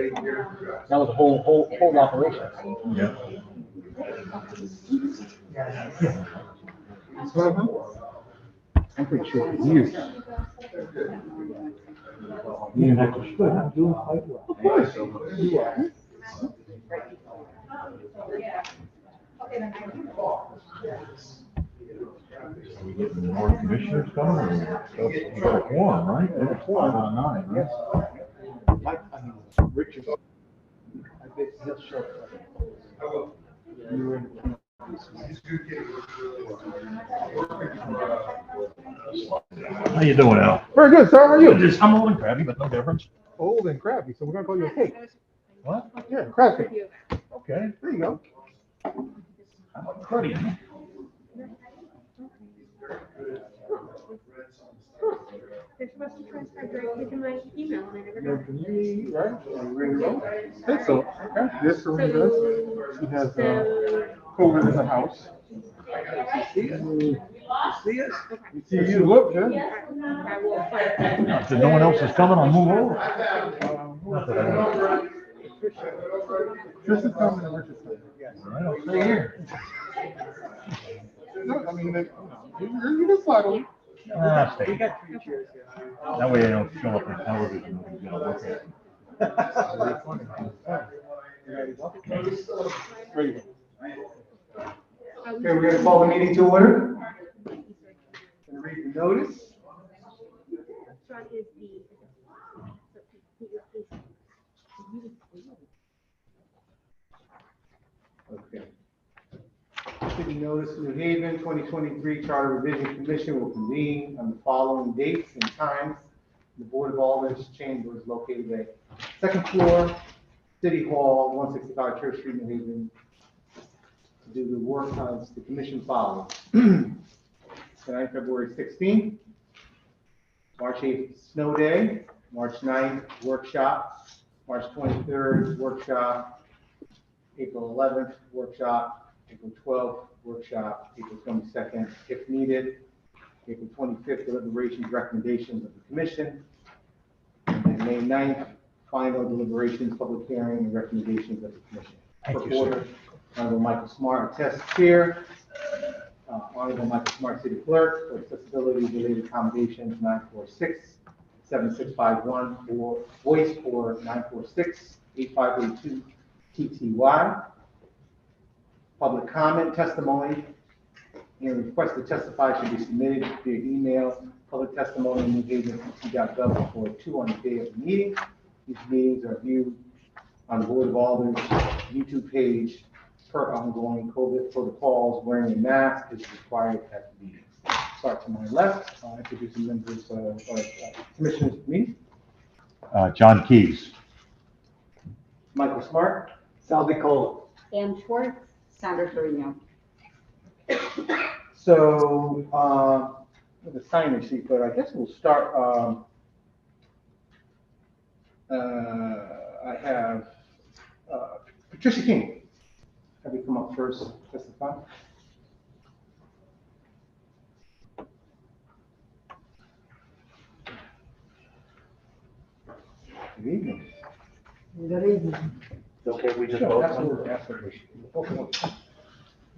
That was a whole operation. Yeah. I'm pretty sure for years. You understood. I'm doing quite well. Of course. You are. Are we getting more commissioners coming? Or you got a quorum, right? There's a quorum on 9, right? Mike, I mean, Richard. I bet he'll show up. You were in How you doing, Al? Very good, sir. How are you? I'm old and crabby, but no difference. Old and crabby, so we're gonna call you a cake. What? Yeah, crab cake. Okay. There you go. I'm a cruddy. They're supposed to transfer directly to my email and I never You're got from it. me, right? Are you ready to go? Okay, so, okay, this Serena does. She has, COVID in the house. See us? We see you, look, good. I will find If no one else is coming, I'll move over. Tristan's coming and Richard's coming. Yes. All right, I'll stay here. No, I mean, you can slide on. Ah, stay. We got 3 chairs here. That way I don't show up on television. Nobody's gonna look at it. Ready to go? Ready to go. Okay, Okay, we're gonna call the meeting to order. Gonna read the notice. Sean is Okay. City notice, New Haven, 2023 Charter Revision Commission will convene on the following dates and times. The Board of Alder's chamber is located at second floor, City Hall, 165 Church Street, New Haven. To do the work times, the commission follows. Tonight, February 16th, March 8th, snow day, March 9th, workshop, March 23rd, workshop, April 11th, workshop, April 12th, workshop, April 22nd, if needed, April 25th, deliberations, recommendations of the commission, and then May 9th, final deliberations, public hearing, and recommendations of the commission. Thank you, Reporter, Honorable Michael Smart, test chair, Honorable Michael Smart, city clerk, for accessibility related accommodations, 946-7651, or voice for 946-8582 TTY. Public comment, testimony, and request to testify should be submitted via email, public testimony, newhaven.gov before 2 on the day of the meeting. These meetings are viewed on the Board of Alder's YouTube page per ongoing COVID protocols. Wearing a mask is required at the meeting. Start to my left, introduce the members of commissioners of the meeting. John Keys. Michael Smart. Sal DiCola. Ann Schwartz, Sandra Torino. So, the sign-in sheet, but I guess we'll start, I have, Patricia King. Have you come up first, testify? Good evening. Good evening. Okay, we just both. Absolutely.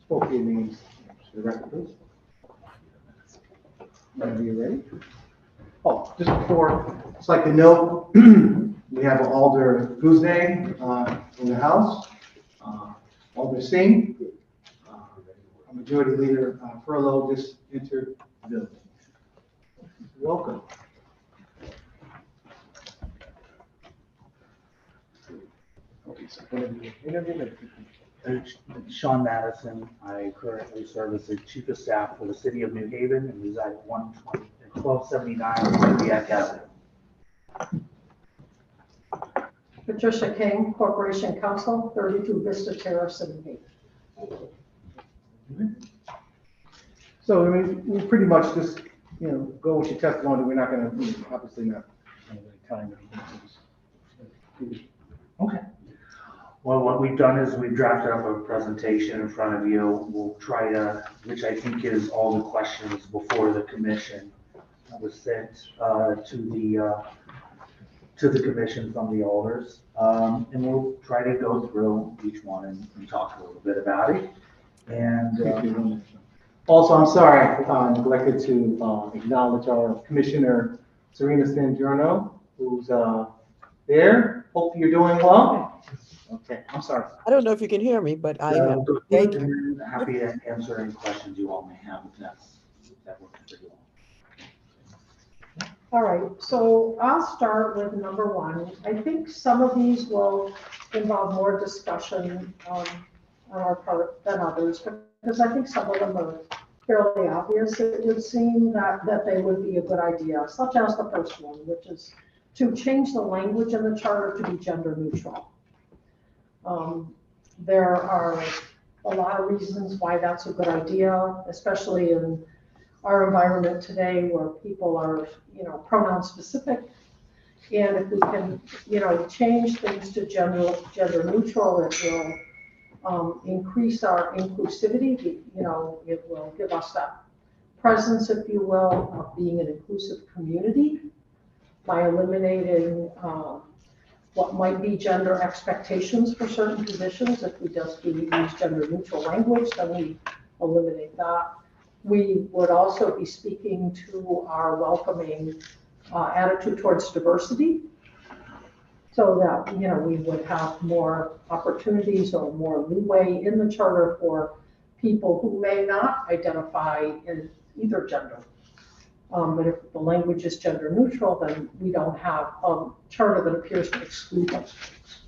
Spoke your names to the record, please. Whenever you're ready. Oh, just before, just like to note, we have Alder Guzman in the house, Alder Singh, Majority Leader Furlow just entered the building. Welcome. Sean Madison. I currently serve as the Chief of Staff for the City of New Haven and reside at 1279 Zodiac Avenue. Patricia King, Corporation Counsel, 32 Vista Terrace, New Haven. So, I mean, we pretty much just, go with your testimony. We're not gonna, obviously not, time. Okay. Well, what we've done is we've drafted up a presentation in front of you. We'll try to, which I think is all the questions before the commission that was sent to to the commission from the alders. And we'll try to go through each one and talk a little bit about it. And Also, I'm sorry, I neglected to acknowledge our Commissioner Serena San Giorno, who's there. Hope you're doing well. Okay, I'm sorry. I don't know if you can hear me, but I am. Thank you. And happy to answer any questions you all may have if that works for you all. All right, so I'll start with number one. I think some of these will involve more discussion on our part than others, because I think some of them are fairly obvious. It would seem that they would be a good idea, such as the first one, which is to change the language in the charter to be gender neutral. There are a lot of reasons why that's a good idea, especially in our environment today where people are, pronoun specific. And if we can, change things to gender neutral, it will increase our inclusivity. It will give us that presence, if you will, of being an inclusive community by eliminating what might be gender expectations for certain positions. If we just use gender neutral language, then we eliminate that. We would also be speaking to our welcoming attitude towards diversity, so that, we would have more opportunities or more leeway in the charter for people who may not identify in either gender. But if the language is gender neutral, then we don't have a charter that appears to exclude those things.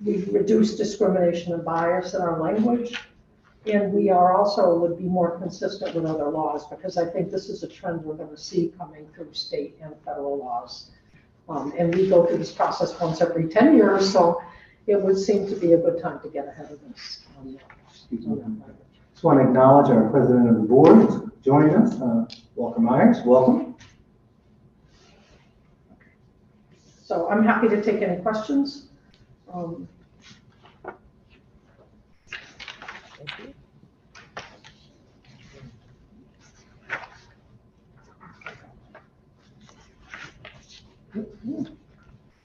We reduce discrimination and bias in our language. And we are also would be more consistent with other laws, because I think this is a trend we're going to see coming through state and federal laws. And we go through this process once every 10 years, so it would seem to be a good time to get ahead of this. Just want to acknowledge our president of the board joining us, Walker Myers. Welcome. So I'm happy to take any questions.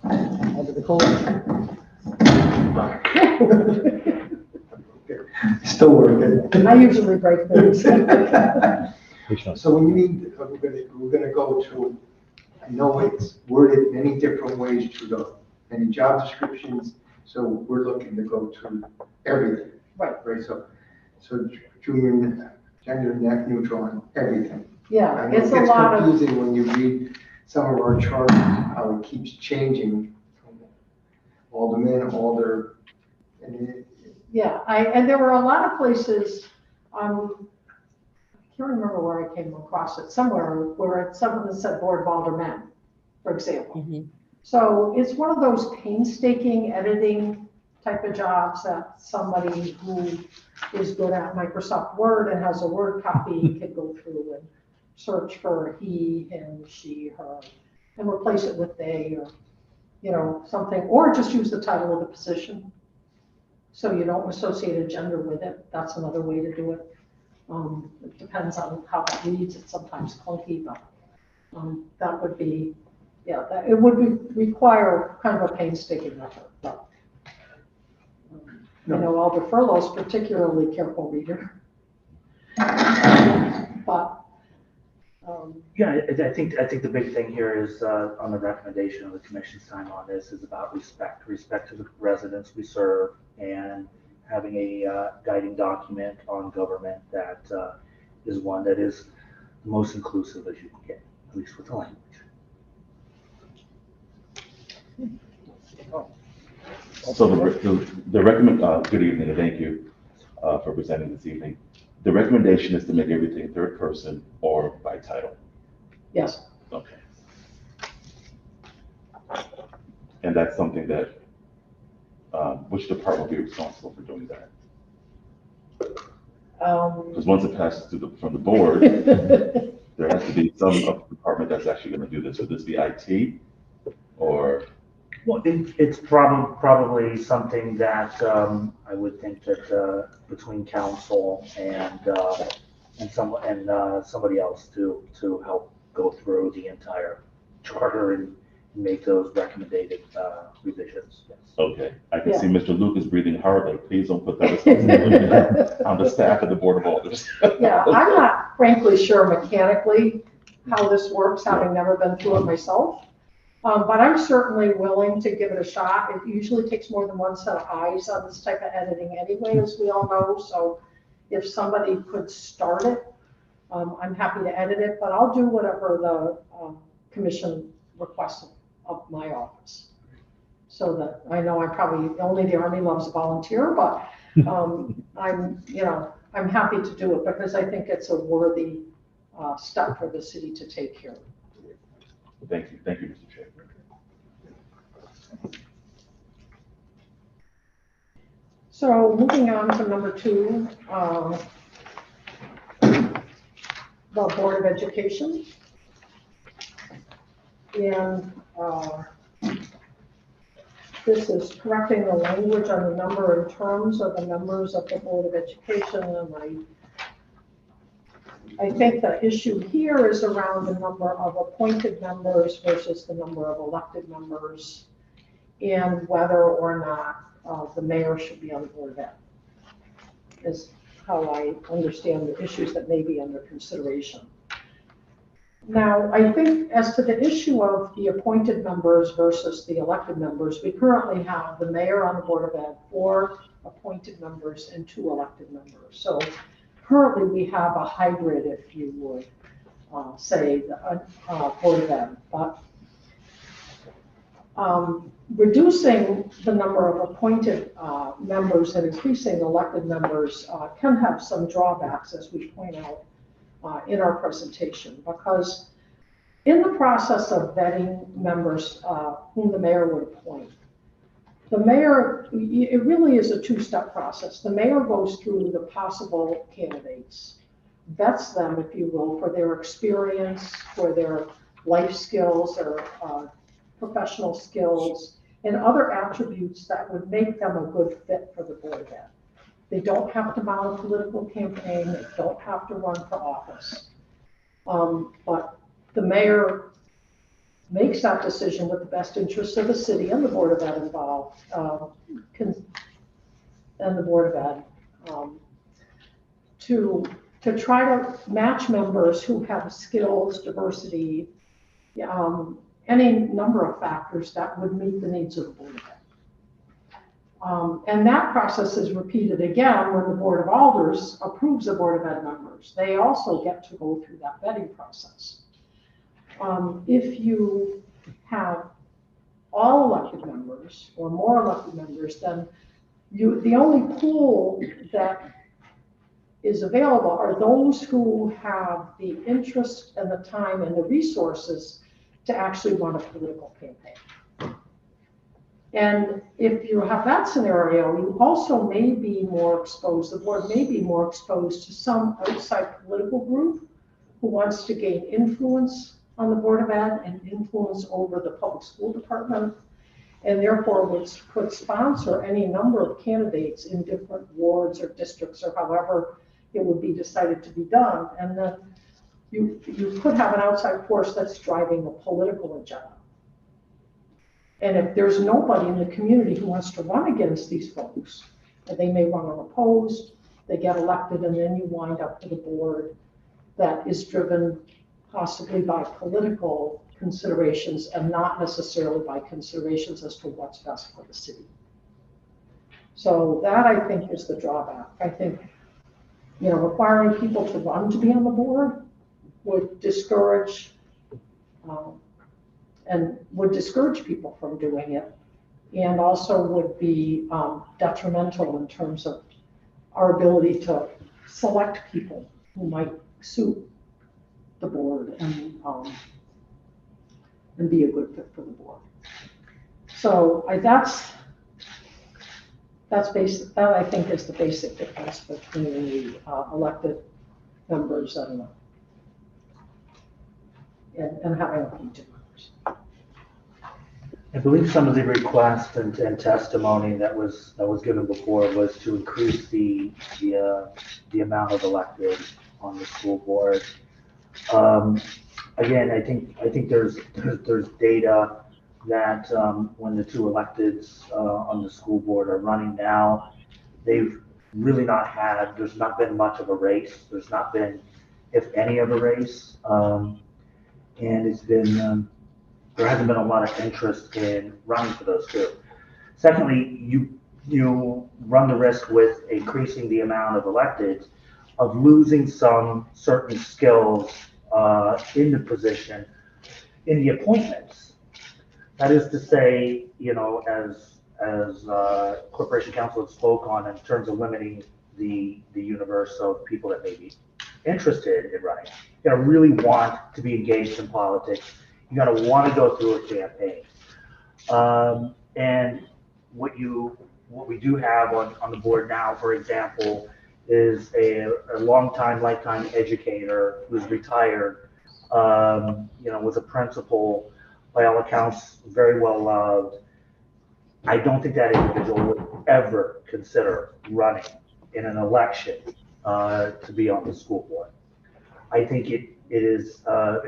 Under the cold. Still working. I usually break things. So we need, we're gonna go to, I know it's worded many different ways to the, many job descriptions, so we're looking to go to everything. Right. Right, so gender net neutral on everything. Yeah, I know it's a lot of. It's confusing when you read some of our charters, how it keeps changing. Alderman, alder, and Yeah, and there were a lot of places, I can't remember where I came across it, somewhere where someone said Board of Aldermen, for example. Mhm. So it's one of those painstaking editing type of jobs that somebody who is good at Microsoft Word and has a Word copy can go through and search for he, him, she, her, and replace it with they, or, something, or just use the title of the position. So you don't associate a gender with it. That's another way to do it. It depends on how that reads. It's sometimes clunky, but that would be, it would require kind of a painstaking effort. But, Alder Furlow's particularly careful reader. But Yeah, I think the big thing here is on the recommendation of the commission's time on this is about respect to the residents we serve, and having a guiding document on government that is one that is the most inclusive as you can get, at least with the language. So the recommend, good evening, and thank you for presenting this evening. The recommendation is to make everything third person or by title. yes, Okay. And that's something that, which department will be responsible for doing that? Because once it passes from the board, there has to be some department that's actually going to do this. Would this be IT or? Well, it's probably something that I would think that between council and somebody else to help go through the entire charter and make those recommended revisions. Yes. Okay, I can Yeah. see Mr. Lucas breathing hardly. Please don't put that responsibility on the staff of the Board of Alders. Yeah, I'm not frankly sure mechanically how this works, having never been through it myself. But I'm certainly willing to give it a shot. It usually takes more than one set of eyes on this type of editing anyway, as we all know. So if somebody could start it, I'm happy to edit it, but I'll do whatever the commission requests of my office. So that I know only the Army loves a volunteer, but I'm happy to do it because I think it's a worthy step for the city to take here. Thank you, Mr. Chair. So moving on to number 2, the Board of Education. And this is correcting the language on the number and terms of the members of the Board of Education. And I think the issue here is around the number of appointed members versus the number of elected members, and whether or not the mayor should be on the Board of Ed, is how I understand the issues that may be under consideration. Now, I think as to the issue of the appointed members versus the elected members, we currently have the mayor on the Board of Ed, 4 appointed members and 2 elected members. So currently we have a hybrid, if you would say, the Board of Ed. But reducing the number of appointed members and increasing elected members can have some drawbacks, as we point out in our presentation, because in the process of vetting members whom the mayor would appoint, the mayor, it really is a 2-step process. The mayor goes through the possible candidates, vets them, if you will, for their experience, for their life skills, their professional skills, and other attributes that would make them a good fit for the Board of Ed. They don't have to mount a political campaign. They don't have to run for office. But the mayor makes that decision with the best interests of the city and the Board of Ed involved, and the Board of Ed, to try to match members who have skills, diversity, any number of factors that would meet the needs of the Board of Ed. And that process is repeated again when the Board of Alders approves the Board of Ed members. They also get to go through that vetting process. If you have all elected members or more elected members, then the only pool that is available are those who have the interest and the time and the resources to actually run a political campaign. And if you have that scenario, you also may be more exposed, the board may be more exposed to some outside political group who wants to gain influence on the Board of Ed and influence over the public school department, and therefore could sponsor any number of candidates in different wards or districts or however it would be decided to be done. And then you could have an outside force that's driving a political agenda. And if there's nobody in the community who wants to run against these folks, they may run unopposed, they get elected, and then you wind up with a board that is driven possibly by political considerations and not necessarily by considerations as to what's best for the city. So that, I think, is the drawback. I think, requiring people to run to be on the board would discourage people from doing it, and also would be detrimental in terms of our ability to select people who might suit the board and be a good fit for the board. So that's basic. That, I think, is the basic difference between the elected members and having appointed members. I believe some of the request and testimony that was given before was to increase the amount of elected on the school board. again, I think there's data that, when the two electeds, on the school board are running now, they've really there's not been much of a race. There's not been, if any, of a race. And it's been, there hasn't been a lot of interest in running for those two. Secondly, you run the risk with increasing the amount of electeds of losing some certain skills in the position, in the appointments. That is to say, as Corporation Council spoke on in terms of limiting the universe of people that may be interested in running. You gotta really want to be engaged in politics. You gotta want to go through a campaign. And what we do have on the board now, for example, is a lifetime educator who's retired, was a principal, by all accounts, very well loved. I don't think that individual would ever consider running in an election to be on the school board. I think it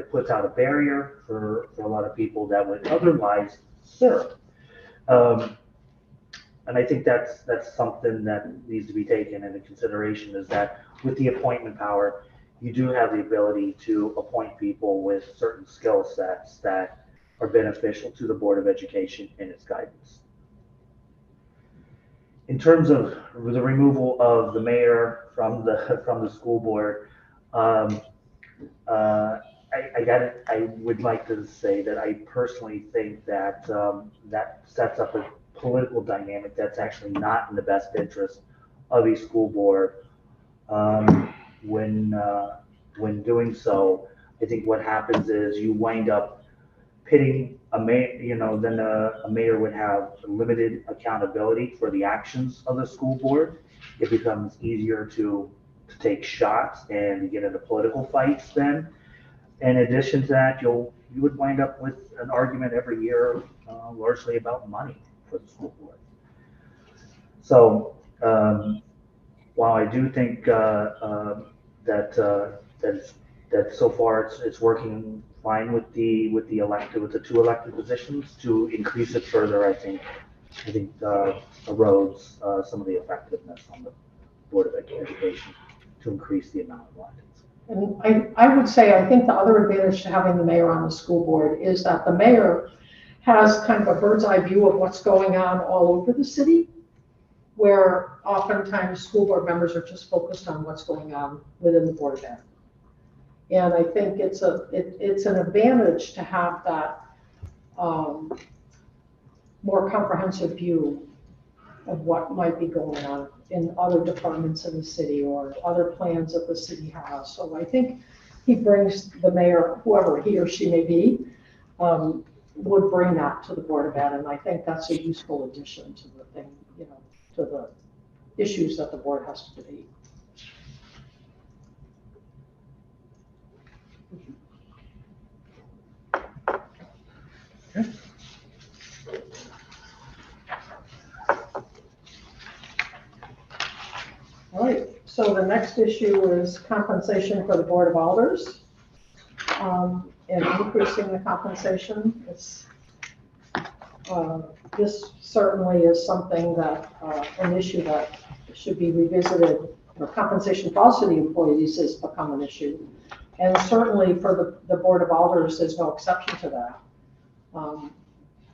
puts out a barrier for a lot of people that would otherwise serve. And I think that's something that needs to be taken into consideration, is that with the appointment power, you do have the ability to appoint people with certain skill sets that are beneficial to the Board of Education and its guidance. In terms of the removal of the mayor from the school board, I would like to say that I personally think that that sets up a political dynamic that's actually not in the best interest of a school board. When doing so, I think what happens is you wind up pitting a mayor, then a mayor would have limited accountability for the actions of the school board. It becomes easier to take shots and to get into political fights then. In addition to that, you would wind up with an argument every year, largely about money for the school board. So while I do think that so far it's working fine with the two elected positions, to increase it further, I think erodes some of the effectiveness on the Board of Education to increase the amount of electeds. And I would say, I think the other advantage to having the mayor on the school board is that the mayor has kind of a bird's eye view of what's going on all over the city, where oftentimes school board members are just focused on what's going on within the Board of Ed. And I think it's an advantage to have that more comprehensive view of what might be going on in other departments in the city or other plans that the city has. So I think he brings, the mayor, whoever he or she may be, would bring that to the Board of Ed. And I think that's a useful addition to the thing, to the issues that the board has to debate. Okay. All right, so the next issue is compensation for the Board of Alders, and increasing the compensation. This certainly is something that, an issue that should be revisited. Compensation for all city employees has become an issue. And certainly for the Board of Alders, there's no exception to that.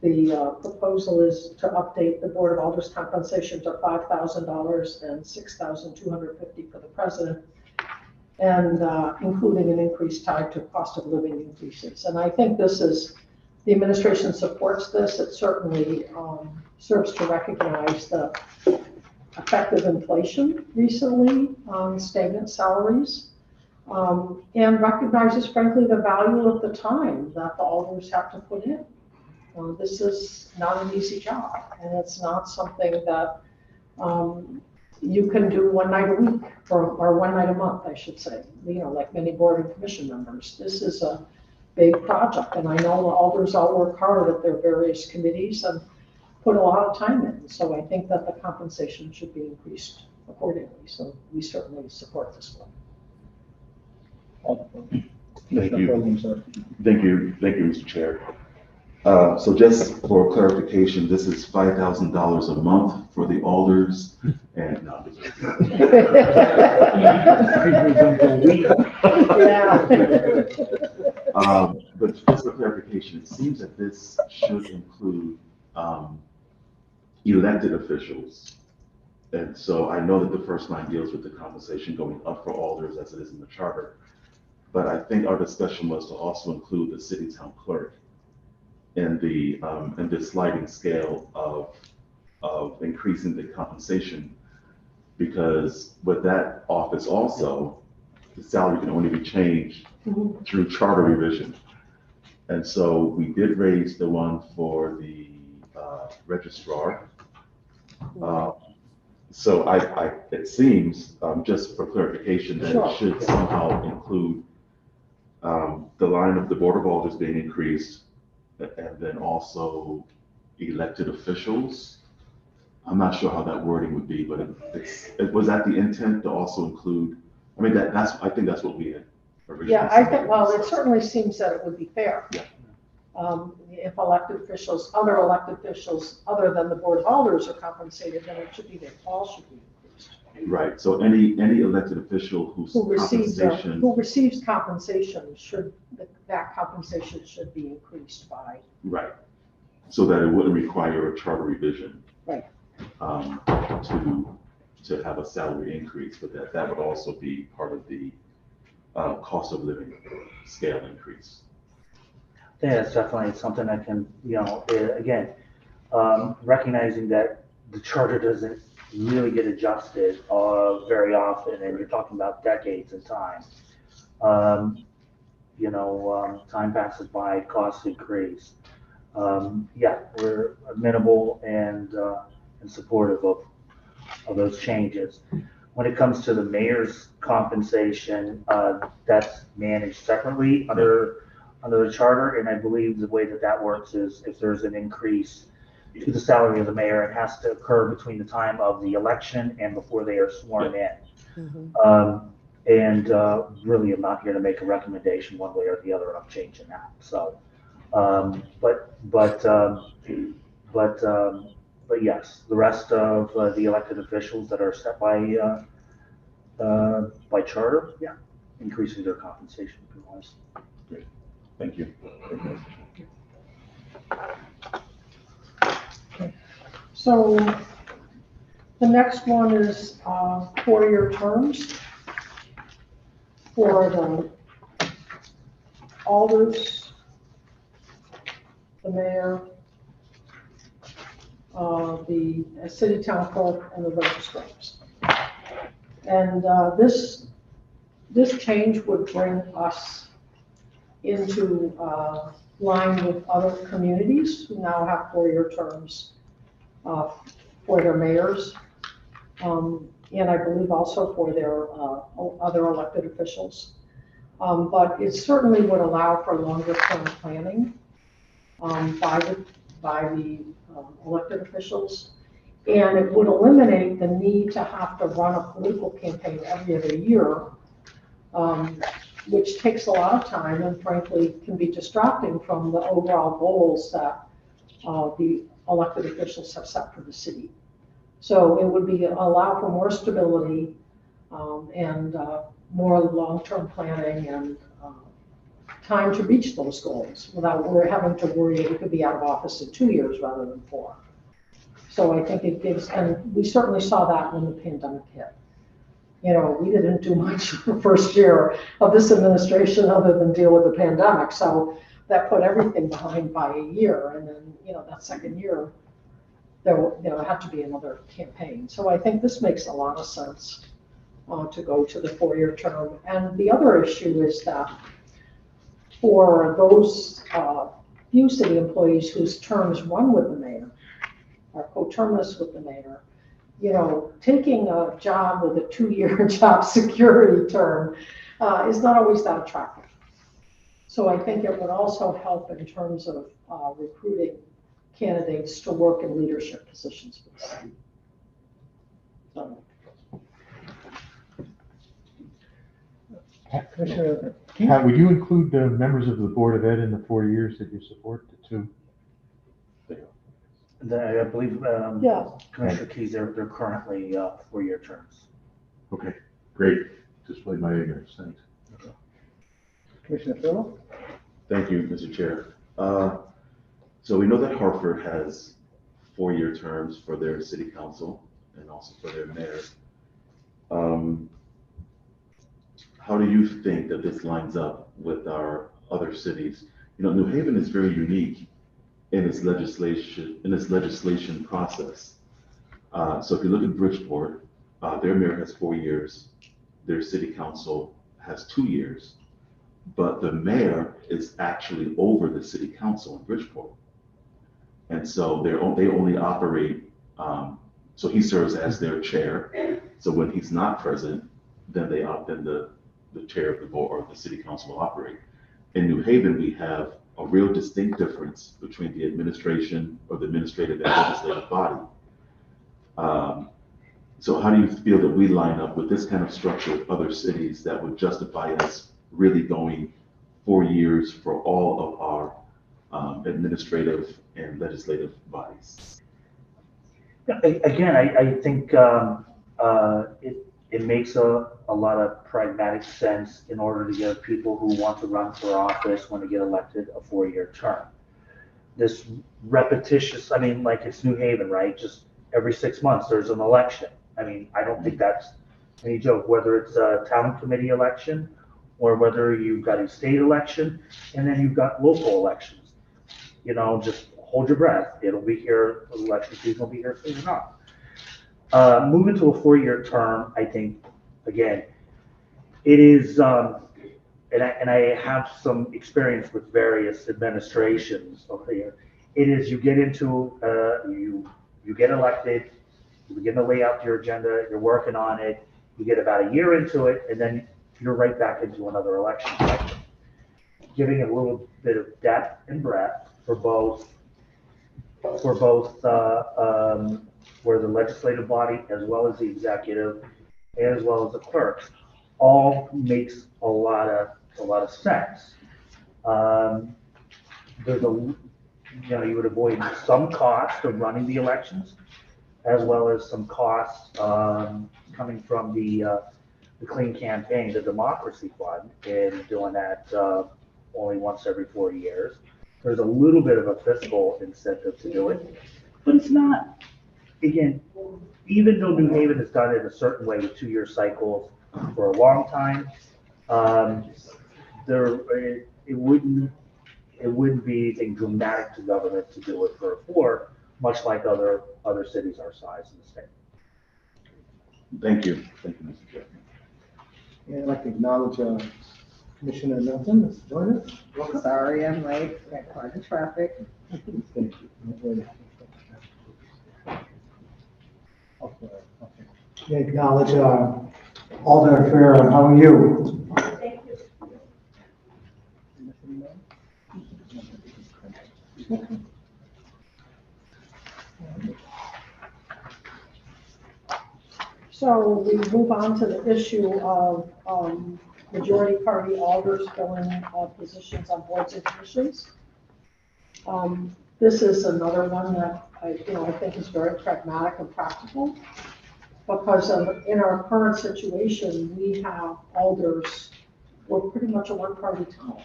The proposal is to update the Board of Alders compensation to $5,000 and $6,250 for the president, and including an increase tied to cost of living increases. And I think the administration supports this. It certainly serves to recognize the effect of inflation recently on stagnant salaries, and recognizes, frankly, the value of the time that the alders have to put in. This is not an easy job, and it's not something that you can do one night a week or one night a month, I should say, like many board and commission members. This is a big project, and I know the alders all work hard at their various committees and put a lot of time in. So I think that the compensation should be increased accordingly. So we certainly support this one. Thank you. Thank you, Mr. Chair. So just for clarification, this is $5,000 a month for the alders and, no, I'm just but just for clarification, it seems that this should include elected officials. And so I know that the first line deals with the compensation going up for alders as it is in the charter. But I think our discussion was to also include the city town clerk in the sliding scale of increasing the compensation. Because with that office also, the salary can only be changed through charter revision. And so we did raise the one for the registrar. So it seems, just for clarification, that it should somehow include the line of the Board of Alders being increased, and then also elected officials. I'm not sure how that wording would be, but was that the intent to also include, I mean, I think that's what we had originally. Yeah, I think, well, it certainly seems that it would be fair. Yeah. If elected officials, other elected officials, other than the Board of Alders are compensated, then it should be that all should be increased. Right, so any elected official whose Who compensation. receives compensation that compensation should be increased by. Right, so that it wouldn't require a charter revision. Right. To have a salary increase, but that would also be part of the cost of living scale increase. Yeah, it's definitely something that can, again, recognizing that the charter doesn't really get adjusted very often, and you're talking about decades of time. Time passes by, costs increase. Yeah, we're amenable and supportive of those changes. When it comes to the mayor's compensation, that's managed separately under the charter, and I believe the way that works is if there's an increase to the salary of the mayor, it has to occur between the time of the election and before they are sworn in. Really, I'm not here to make a recommendation one way or the other on changing that. So, but yes, the rest of the elected officials that are set by charter, yeah, increasing their compensation. Great, thank you. So the next one is 4-year terms for the alders, the mayor, the city town clerk, and the registrars. And this change would bring us into line with other communities who now have 4-year terms for their mayors, and I believe also for their other elected officials. But it certainly would allow for longer term planning by the elected officials. And it would eliminate the need to have to run a political campaign every other year, which takes a lot of time and frankly can be distracting from the overall goals that the elected officials have set for the city. So it would allow for more stability and more long-term planning and time to reach those goals without having to worry we could be out of office in 2 years rather than 4. So I think it gives, and we certainly saw that when the pandemic hit. We didn't do much the first year of this administration other than deal with the pandemic. So that put everything behind by a year. And then, that second year, there had to be another campaign. So I think this makes a lot of sense to go to the 4-year term. And the other issue is that for those few city employees whose terms run with the mayor, are coterminous with the mayor, taking a job with a 2-year job security term is not always that attractive. So I think it would also help in terms of recruiting candidates to work in leadership positions for the city. So. Commissioner Pat, would you include the members of the Board of Ed in the 4 years that you support, the two? I believe, Yeah. Commissioner Keys, they're currently 4-year terms. Okay, great. Displayed my ignorance, thanks. Commissioner Phillips? Thank you, Mr. Chair. So we know that Hartford has 4-year terms for their city council and also for their mayor. How do you think that this lines up with our other cities? You know, New Haven is very unique in its legislation process. So if you look at Bridgeport, their mayor has 4 years, their city council has 2 years, but the mayor is actually over the city council in Bridgeport. And so they only operate, so he serves as their chair. So when he's not present, then the chair of the board or the city council will operate. In New Haven, we have a real distinct difference between the administration or the administrative and legislative body. So how do you feel that we line up with this kind of structure with other cities that would justify us really going 4 years for all of our administrative and legislative bodies? Again, I think it makes a lot of pragmatic sense in order to give people who want to run for office when they get elected a 4-year term. This repetitious, I mean, like it's New Haven, right? Just every 6 months there's an election. I mean, I don't think that's any joke, whether it's a town committee election or whether you've got a state election and then you've got local elections. You know, just hold your breath. It'll be here, the election season will be here soon enough. Moving to a 4-year term, I think, again, it is, and I have some experience with various administrations over here. It is, you get into, you get elected, you begin to lay out your agenda, you're working on it, you get about a year into it, and then you're right back into another election cycle. Giving it a little bit of depth and breadth for both where the legislative body as well as the executive as well as the clerks all makes a lot of sense. There's you would avoid some cost of running the elections as well as some costs coming from the Clean Campaign, the Democracy Fund, and doing that only once every 4 years. There's a little bit of a fiscal incentive to do it, but it's not, again, even though New Haven has done it a certain way with 2-year cycles for a long time, it wouldn't be anything dramatic to government to do it for a 4, much like other cities our size in the state. Thank you, Mr. Chair. And I'd like to acknowledge Commissioner Milton has joined us. Welcome. Sorry, I'm late, got caught in traffic. Thank you. Okay. Acknowledge Alderman Farrell, how are you? Thank you. So we move on to the issue of majority party alders filling positions on boards and commissions. This is another one that I think is very pragmatic and practical because in our current situation, we have alders, we're pretty much a one-party town.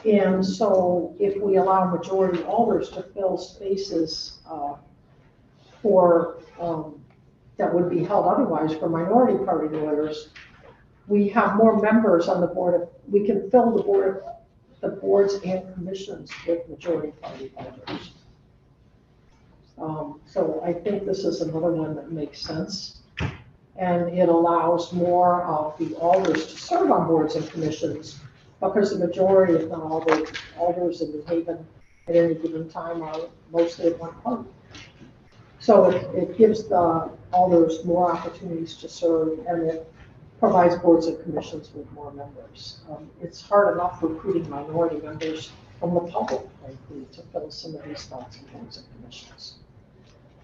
And so if we allow majority alders to fill spaces that would be held otherwise for minority party lawyers, we have more members on the board. We can fill the boards and commissions with majority party alders. So I think this is another one that makes sense. And it allows more of the alders to serve on boards and commissions because the majority, if not all the alders in New Haven at any given time are mostly at one party. So it gives the alders more opportunities to serve, and it provides boards and commissions with more members. It's hard enough recruiting minority members from the public, frankly, to fill some of these spots in boards and commissions.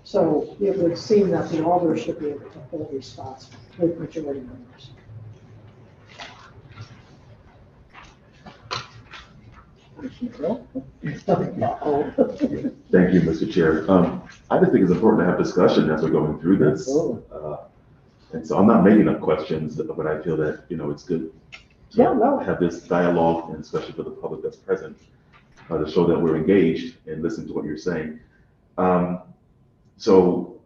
So it would seem that the alders should be able to fill these spots with majority members. Uh-oh. Thank you, Mr. Chair. I just think it's important to have discussion as we're going through this. Absolutely. And so I'm not making up questions, but I feel that, it's good Yeah, no. to have this dialogue, and especially for the public that's present, to show that we're engaged and listen to what you're saying. So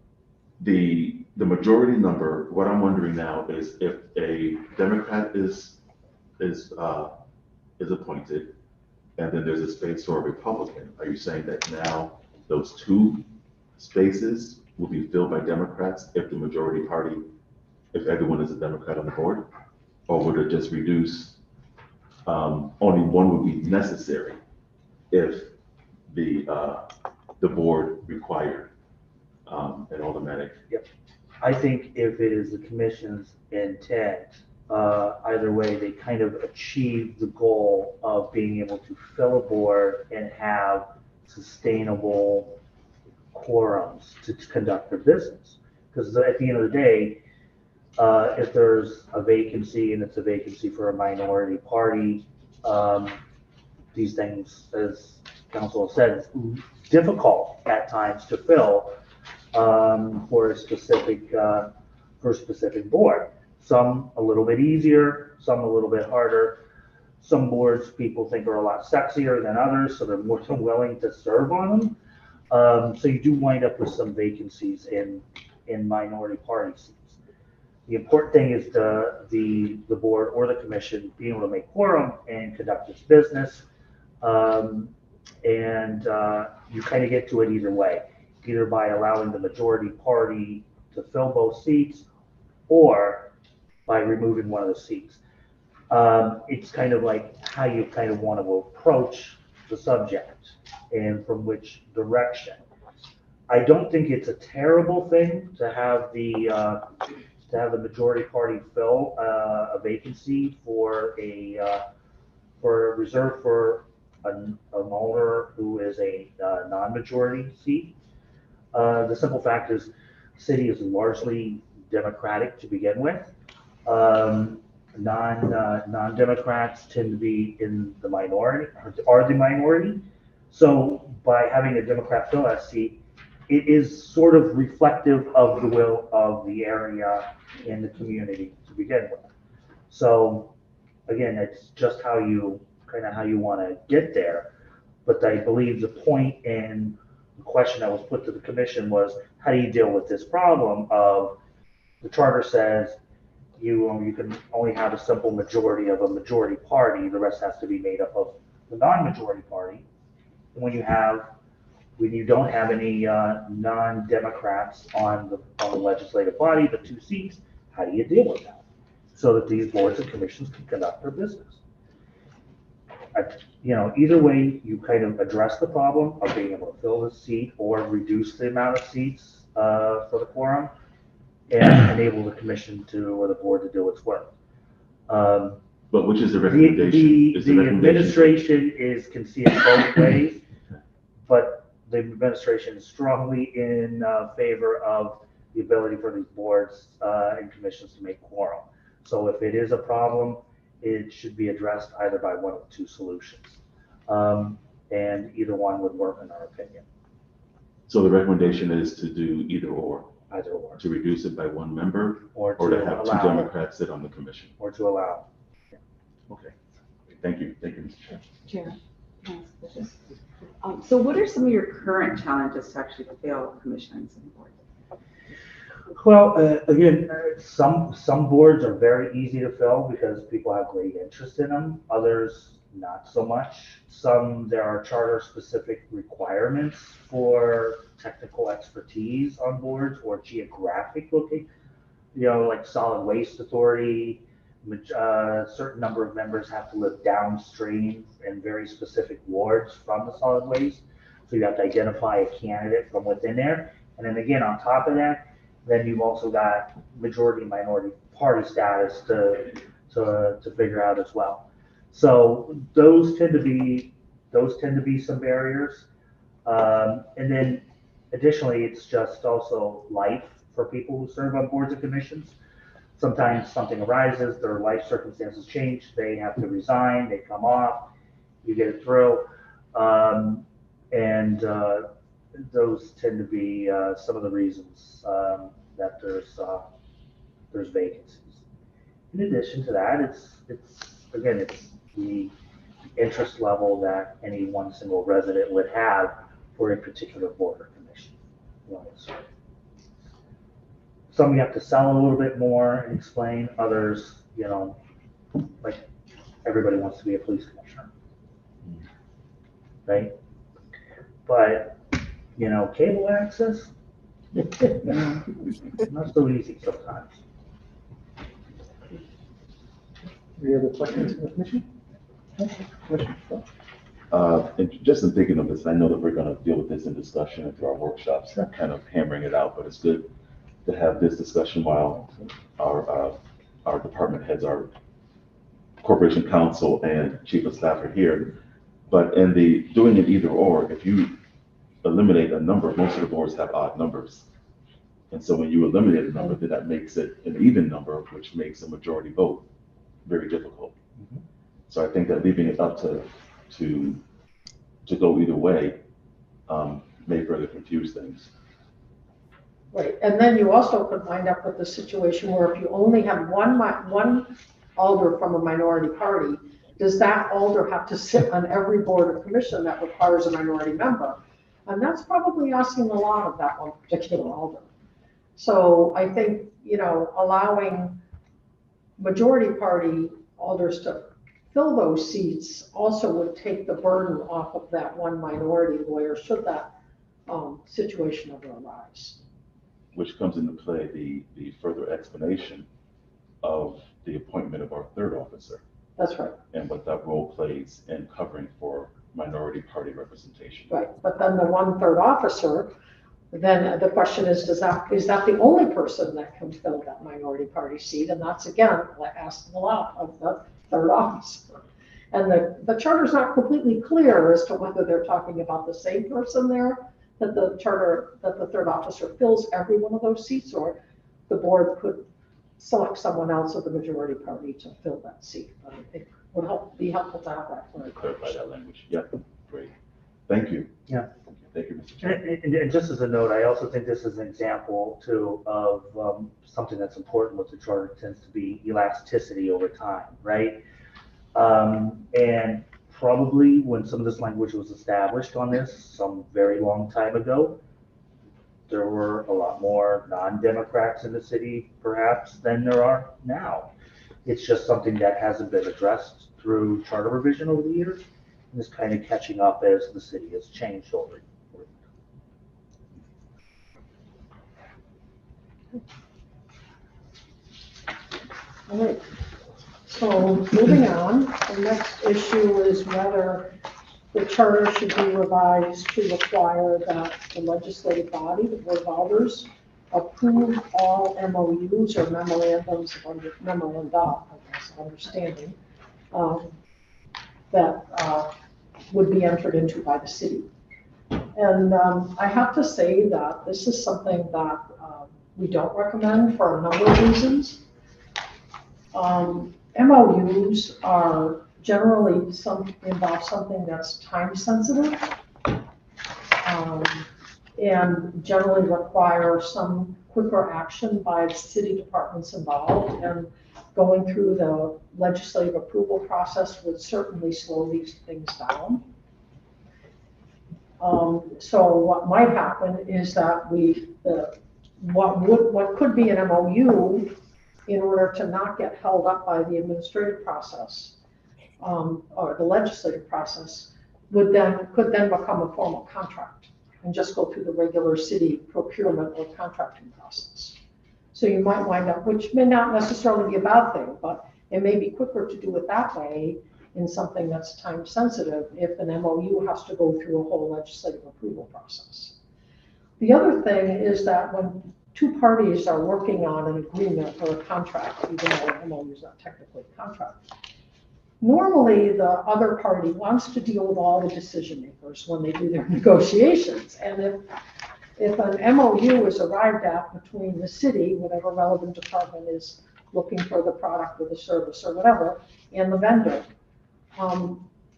the majority number, what I'm wondering now is if a Democrat is appointed, and then there's a space for a Republican, are you saying that now those two spaces will be filled by Democrats if the majority party, if everyone is a Democrat on the board? Or would it just reduce, only one would be necessary if the board required an automatic? I think if it is the commission's intent, either way, they kind of achieve the goal of being able to fill a board and have sustainable quorums to conduct their business. Because at the end of the day, if there's a vacancy and it's a vacancy for a minority party, these things, as council has said, it's difficult at times to fill for a specific board. Some a little bit easier, some a little bit harder. Some boards people think are a lot sexier than others, so they're more than willing to serve on them. So you do wind up with some vacancies in minority party seats. The important thing is the board or the commission being able to make quorum and conduct its business. And you kind of get to it either way, either by allowing the majority party to fill both seats or by removing one of the seats. It's kind of like how you kind of want to approach the subject and from which direction. I don't think it's a terrible thing to have the majority party fill a vacancy for a reserve for an owner who is a non-majority seat. The simple fact is, the city is largely Democratic to begin with. Non-Democrats tend to be in the minority, are the minority. So by having a Democrat fill that seat, it is sort of reflective of the will of the area and the community to begin with. So again, it's just how you want to get there. But I believe the point and the question that was put to the commission was, how do you deal with this problem of the charter says you can only have a simple majority of a majority party, the rest has to be made up of the non-majority party. And when you don't have any non-Democrats on the legislative body, the two seats, how do you deal with that? So that these boards and commissions can conduct their business. Either way, you kind of address the problem of being able to fill the seat or reduce the amount of seats for the quorum and enable the commission or the board to do its work. But which is the recommendation? The administration can see it both ways, but the administration is strongly in favor of the ability for these boards and commissions to make quorum. So if it is a problem, it should be addressed either by one of the two solutions. And either one would work in our opinion. So the recommendation is to do either or? Either or. To reduce it by one member Or to have allow, two Democrats sit on the commission? Or to allow. Okay. Thank you, Mr. Chair. Chair, can I ask a question? So what are some of your current challenges to actually fill commissions and boards? Well, again, some boards are very easy to fill because people have great interest in them. Others, not so much. There are charter specific requirements for technical expertise on boards or geographic location. Like Solid Waste Authority, a certain number of members have to live downstream in very specific wards from the solid waste. So you have to identify a candidate from within there. And then again, on top of that, then you've also got majority minority party status to figure out as well. So those tend to be some barriers. And then additionally, it's just also life for people who serve on boards and commissions. Sometimes something arises, their life circumstances change, they have to resign, they come off, you get it through. And those tend to be some of the reasons that there's vacancies. In addition to that, it's again, it's the interest level that any one single resident would have for a particular board or commission. Some you have to sell a little bit more and explain, others, like everybody wants to be a police commissioner. Right? But, cable access, not so easy sometimes. Any other questions from the commission? Commissioner Swart? And just in thinking of this, I know that we're going to deal with this in discussion and through our workshops, kind of hammering it out, but it's good to have this discussion while our department heads, our corporation counsel and chief of staff are here. But in the doing it either or, if you eliminate a number, most of the boards have odd numbers. And so when you eliminate a number, then that makes it an even number, which makes a majority vote very difficult. So I think that leaving it up to go either way may further confuse things. Right, and then you also could wind up with the situation where if you only have one alder from a minority party, does that alder have to sit on every board or commission that requires a minority member? And that's probably asking a lot of that one particular alder. So I think, allowing majority party alders to fill those seats also would take the burden off of that one minority lawyer should that situation ever arise. Which comes into play the further explanation of the appointment of our third officer. That's right. And what that role plays in covering for minority party representation. Right, but then the 1/3 officer, then the question is that the only person that can fill that minority party seat? And that's again, asking a lot of the third officer. And the charter's not completely clear as to whether they're talking about the same person there, that the third officer fills every one of those seats, or the board could select someone else of the majority party to fill that seat. But it would be helpful to have that To clarify that language. Yep, great. Thank you. Yeah. Thank you, Mr. Chairman. And just as a note, I also think this is an example too of something that's important with the charter tends to be elasticity over time, right? And probably when some of this language was established on this some very long time ago, there were a lot more non-Democrats in the city perhaps than there are now. It's just something that hasn't been addressed through charter revision over the years and is kind of catching up as the city has changed over. All right, so moving on, the next issue is whether the charter should be revised to require that the legislative body, the board of alders, approve all MOUs or memorandums of understanding that would be entered into by the city. And I have to say that this is something that we don't recommend for a number of reasons. MOUs are generally involve something that's time sensitive and generally require some quicker action by the city departments involved, and going through the legislative approval process would certainly slow these things down. So what might happen is that what could be an MOU, in order to not get held up by the administrative process or the legislative process, could then become a formal contract and just go through the regular city procurement or contracting process. So you might wind up, which may not necessarily be a bad thing, but it may be quicker to do it that way in something that's time sensitive if an MOU has to go through a whole legislative approval process. The other thing is that when two parties are working on an agreement or a contract, even though an MOU is not technically a contract, normally the other party wants to deal with all the decision makers when they do their negotiations. And if an MOU is arrived at between the city, whatever relevant department is looking for the product or the service or whatever, and the vendor,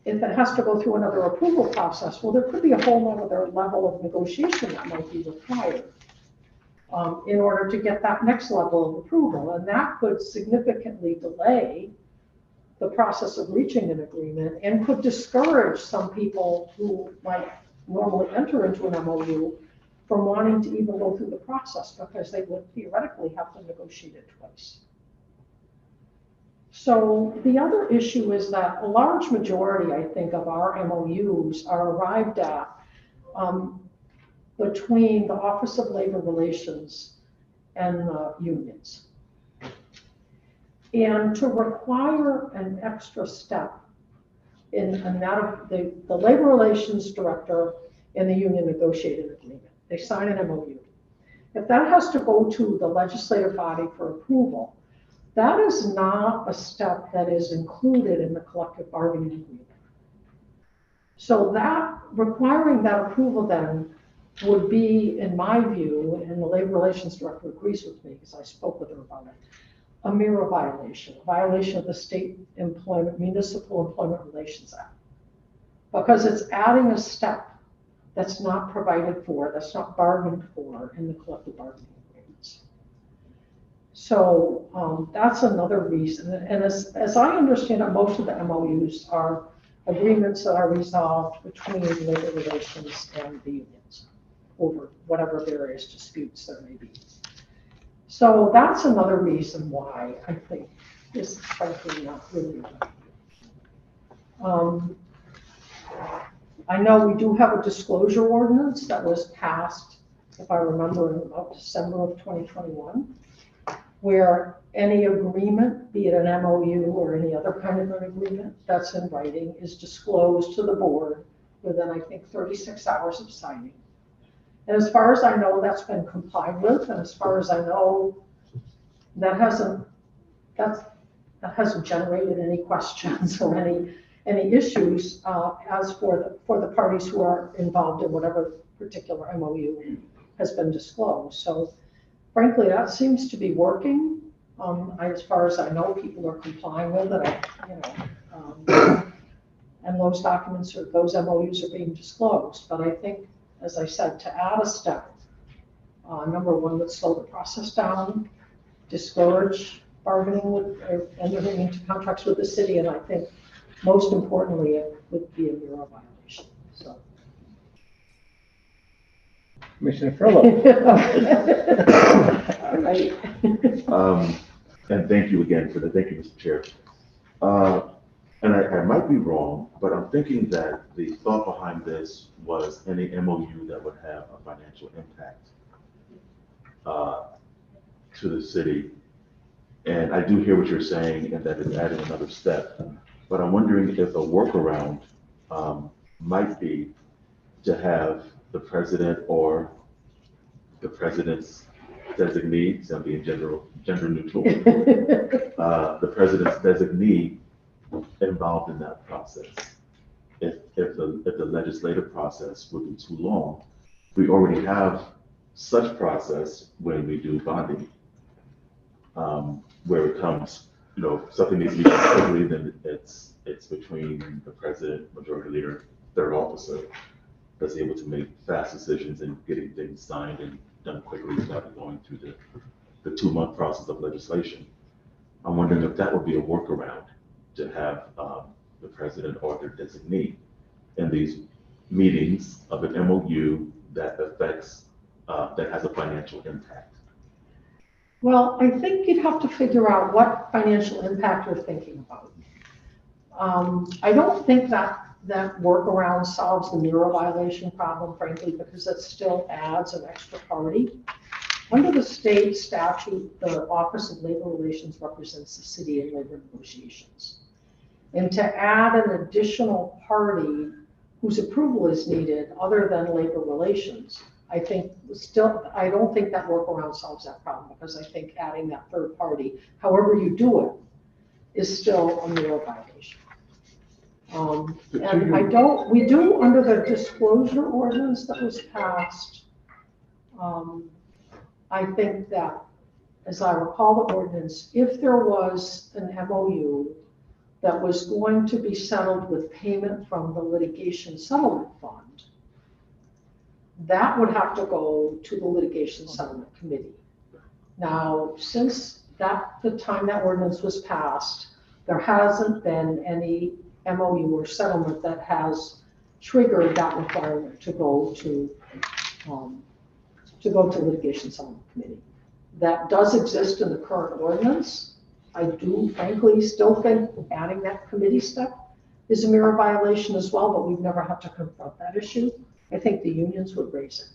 if it has to go through another approval process, well, there could be a whole other level of negotiation that might be required in order to get that next level of approval. And that could significantly delay the process of reaching an agreement and could discourage some people who might normally enter into an MOU from wanting to even go through the process because they would theoretically have to negotiate it twice. So the other issue is that a large majority, I think, of our MOUs are arrived at between the Office of Labor Relations and the unions. And to require an extra step in that of the Labor Relations Director and the union negotiate an agreement. They sign an MOU. If that has to go to the legislative body for approval, that is not a step that is included in the collective bargaining agreement. So that requiring that approval then would be, in my view, and the Labor Relations Director agrees with me because I spoke with her about it, a mirror violation, a violation of the State Municipal Employment Relations Act. Because it's adding a step that's not provided for, that's not bargained for in the collective bargaining agreements. So that's another reason. And as I understand it, most of the MOUs are agreements that are resolved between labor relations and the unions over whatever various disputes there may be. So that's another reason why I think this is frankly not really I know we do have a disclosure ordinance that was passed, if I remember, in about December of 2021, where any agreement, be it an MOU or any other kind of an agreement that's in writing, is disclosed to the board within, I think, 36 hours of signing. And as far as I know, that's been complied with, and as far as I know, that hasn't generated any questions or any issues as for the parties who are involved in whatever particular MOU has been disclosed. So frankly, that seems to be working. As far as I know, people are complying with it, and those documents or those MOUs are being disclosed. But I think, as I said, to add a step, number one, would slow the process down, discourage bargaining with, or entering into contracts with the city, and I think most importantly, it would be a mirror violation. So. Commissioner Furlow. And thank you again for that. Thank you, Mr. Chair. And I might be wrong, but I'm thinking that the thought behind this was any MOU that would have a financial impact to the city. And I do hear what you're saying, and that it's adding another step. But I'm wondering if a workaround might be to have the president or the president's designee, so I'm being gender neutral, the president's designee involved in that process. If the legislative process would be too long, we already have such process when we do bonding, where it comes, something needs to be done quickly, then it's between the president, majority leader, third officer, that's able to make fast decisions and getting things signed and done quickly without going through the 2-month process of legislation. I'm wondering if that would be a workaround to have the president or their designee in these meetings of an MOU that affects, that has a financial impact. Well, I think you'd have to figure out what financial impact you're thinking about. I don't think that workaround solves the mirror violation problem, frankly, because it still adds an extra party. Under the state statute, the Office of Labor Relations represents the city in labor negotiations. And to add an additional party whose approval is needed other than labor relations, I don't think that workaround solves that problem, because I think adding that third party, however you do it, is still a mirror violation. And we do under the disclosure ordinance that was passed, I think that, as I recall the ordinance, if there was an MOU that was going to be settled with payment from the litigation settlement fund, that would have to go to the litigation settlement committee. Now, since the time that ordinance was passed, there hasn't been any MOU or settlement that has triggered that requirement to go to litigation settlement committee. That does exist in the current ordinance. I do frankly still think adding that committee step is a mirror violation as well, but we've never had to confront that issue. I think the unions would raise it.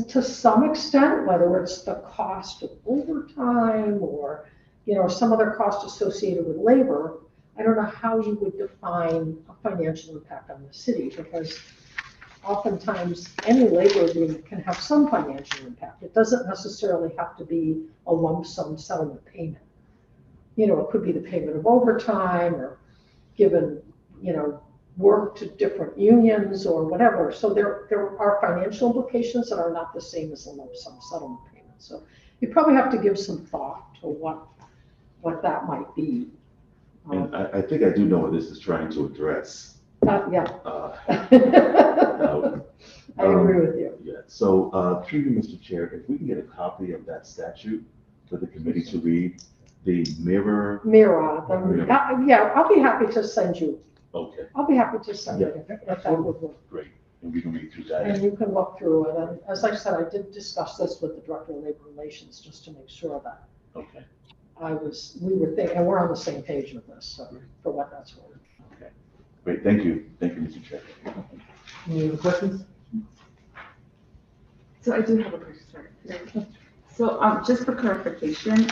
To some extent, whether it's the cost of overtime or, some other cost associated with labor, I don't know how you would define a financial impact on the city, because oftentimes any labor agreement can have some financial impact. It doesn't necessarily have to be a lump sum settlement payment. It could be the payment of overtime or given, work to different unions or whatever. So there are financial implications that are not the same as a lump sum settlement payment. So you probably have to give some thought to what that might be. And I think I do know what this is trying to address. Yeah. I agree with you. Yeah, so through you, Mr. Chair, if we can get a copy of that statute for the committee to read, the mirror. Yeah, I'll be happy to send you. Okay. I'll be happy to send it if that would work. Great, and we can read through that. And you can look through it. And as I said, I did discuss this with the Director of Labor Relations just to make sure that Okay. we were thinking, and we're on the same page with this, so for what that's worth. Okay, great, thank you, Mr. Chair. Any other questions? So I do have a question, sorry. So just for clarification,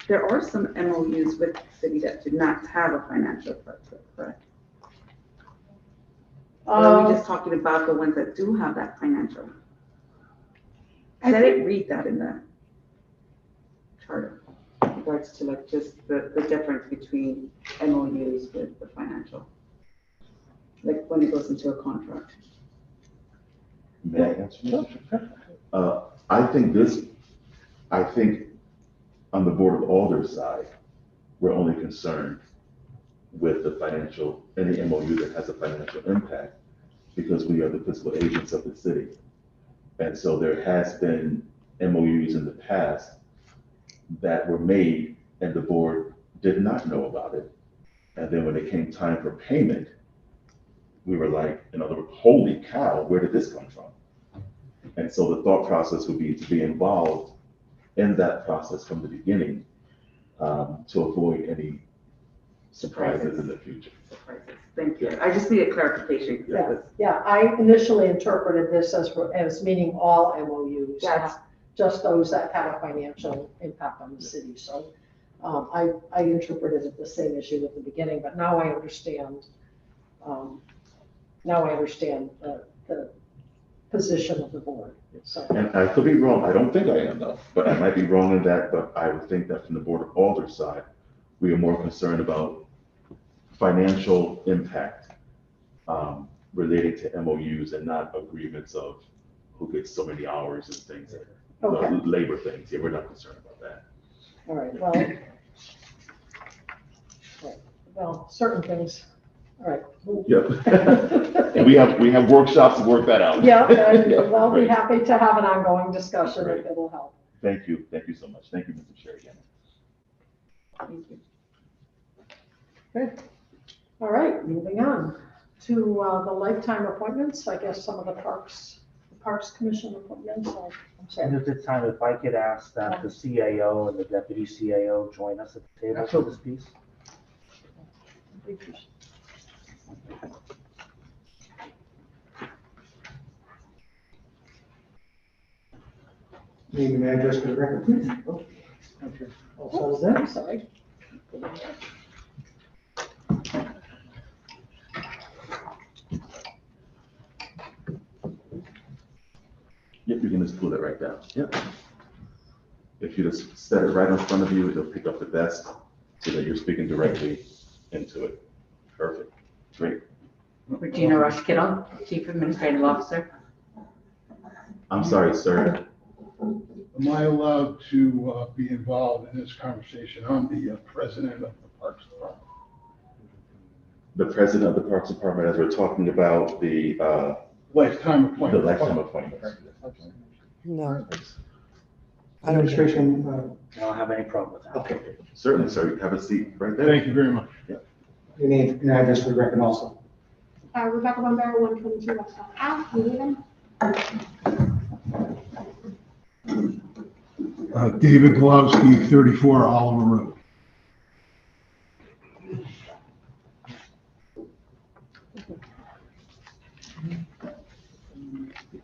there are some MOUs with the city that do not have a financial purpose, correct? Or are we just talking about the ones that do have that financial? I didn't read that in the charter, in regards to like just the difference between MOUs with the financial, like when it goes into a contract. May I answer, Mr. Chair? I think on the Board of Alders side, we're only concerned with the financial, any MOU that has a financial impact, because we are the fiscal agents of the city. And so there has been MOUs in the past that were made and the board did not know about it. And then when it came time for payment, we were like, in other words, holy cow, where did this come from? And so the thought process would be to be involved in that process from the beginning, to avoid any surprises in the future. Surprises. Thank you. I just needed clarification. Yeah, I initially interpreted this as meaning all MOUs, not just those that had a financial impact on the city. So I interpreted it the same issue at the beginning, but now I understand. The position of the board. So. And I could be wrong. I don't think I am though, but I might be wrong in that. But I would think that from the Board of Alders side, we are more concerned about financial impact related to MOUs and not agreements of who gets so many hours and things, labor things. Yeah, we're not concerned about that. All right. Well, certain things. All right. Yep. And we have workshops to work that out. Yeah. Well, be happy to have an ongoing discussion if it'll help. Thank you. Thank you so much. Thank you, Mr. Chair, again. Thank you. Good. All right, moving on to the lifetime appointments. I guess some of the Parks Commission appointments. I'm sorry. And at this time, if I could ask that the CAO and the deputy CAO join us at the table for this piece. Name and address for the record, please. Okay. Also, then, sorry. Yep, you can just pull it right down. Yep. If you just set it right in front of you, it'll pick up the best so that you're speaking directly into it. Perfect. Great. Regina Rush Kittle, Chief Administrative Officer. I'm sorry, sir. Am I allowed to be involved in this conversation? I'm the president of the Parks Department. The president of the Parks Department, as we're talking about the Lifetime appointment. lifetime appointments. No. I don't think- Administration, I don't have any problem with that. okay. Certainly, sir, you have a seat right there. Thank you very much. Your name and address for the record also. Rebecca Bombero, 122 West South Ave, New Haven. David Glowski, 34 Oliver Road.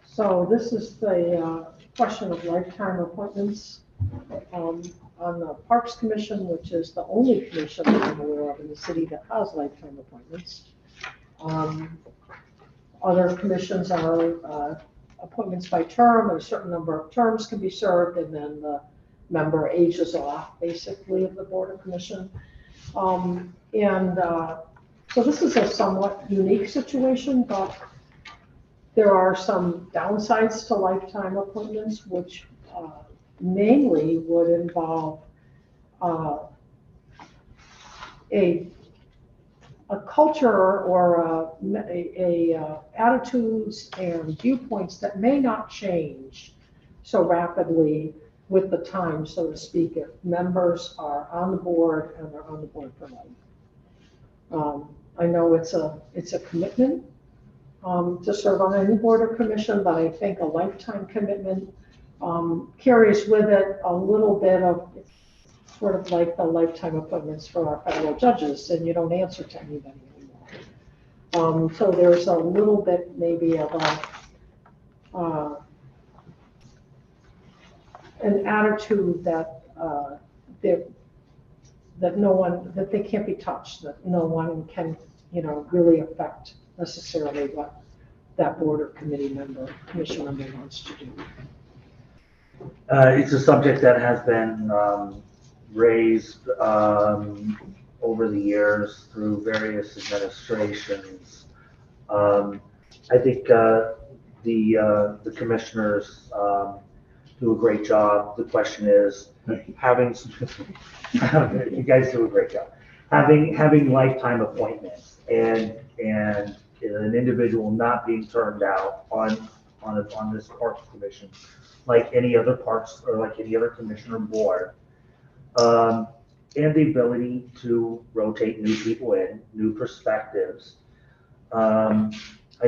So this is the question of lifetime appointments on the Parks Commission, which is the only commission that I'm aware of in the city that has lifetime appointments. Other commissions are appointments by term, and a certain number of terms can be served, and then the member ages off, basically, of the Board of Commission. So this is a somewhat unique situation, but there are some downsides to lifetime appointments, which mainly would involve a culture or attitudes and viewpoints that may not change so rapidly with the time, so to speak, if members are on the board and are on the board for life. I know it's a commitment to serve on any board or commission, but I think a lifetime commitment carries with it a little bit of, it's sort of like the lifetime appointments for our federal judges, and you don't answer to anybody anymore. So there's a little bit maybe of an attitude that that they can't be touched, that no one can, really affect necessarily what that board or committee member, commission member wants to do. It's a subject that has been raised over the years through various administrations. I think the commissioners do a great job. The question is having you guys do a great job. Having lifetime appointments and an individual not being turned out on this Parks Commission, like any other parks or like any other commissioner board, and the ability to rotate new people in, new perspectives. I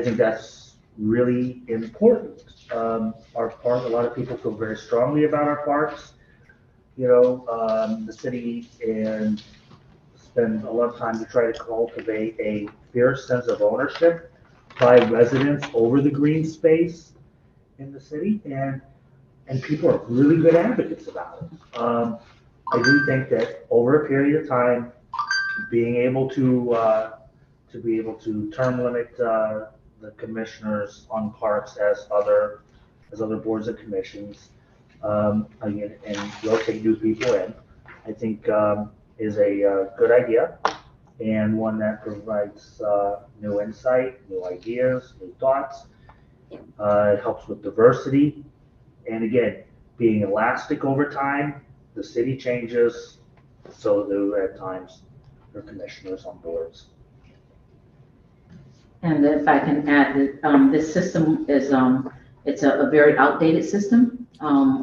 think that's really important. Our park, a lot of people feel very strongly about our parks, the city, and spend a lot of time to try to cultivate a fierce sense of ownership by residents over the green space in the city, and people are really good advocates about it. I do think that over a period of time, being able to term limit the commissioners on parks as other boards and commissions, again, and rotate new people in, I think is a good idea, and one that provides new insight, new ideas, new thoughts. It helps with diversity, and again, being elastic over time. The city changes, so do at times their commissioners on boards. And if I can add that this system is it's a very outdated system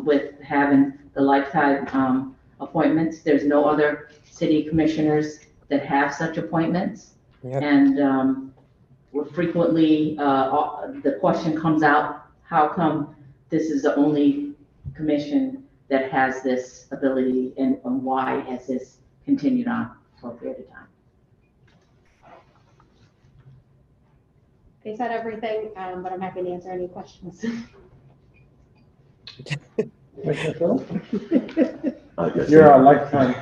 with having the lifetime appointments. There's no other city commissioners that have such appointments. Yep. And we're frequently the question comes out, how come this is the only commission that has this ability, and why has this continued on for a period of time? They said everything, but I'm happy to answer any questions. You're our lifetime.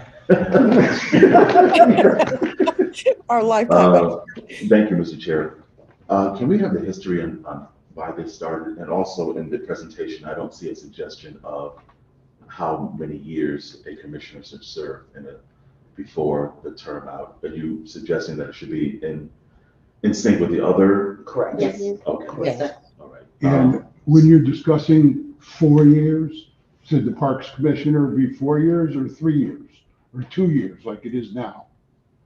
Our lifetime. Thank you, Mr. Chair. Can we have the history on why this started? And also in the presentation, I don't see a suggestion of how many years a commissioner should serve before the term out. Are you suggesting that it should be in sync with the other? Correct. Yes. Okay. Yes, sir. All right. And when you're discussing 4 years, Should the Parks Commissioner be 4 years or 3 years or 2 years like it is now?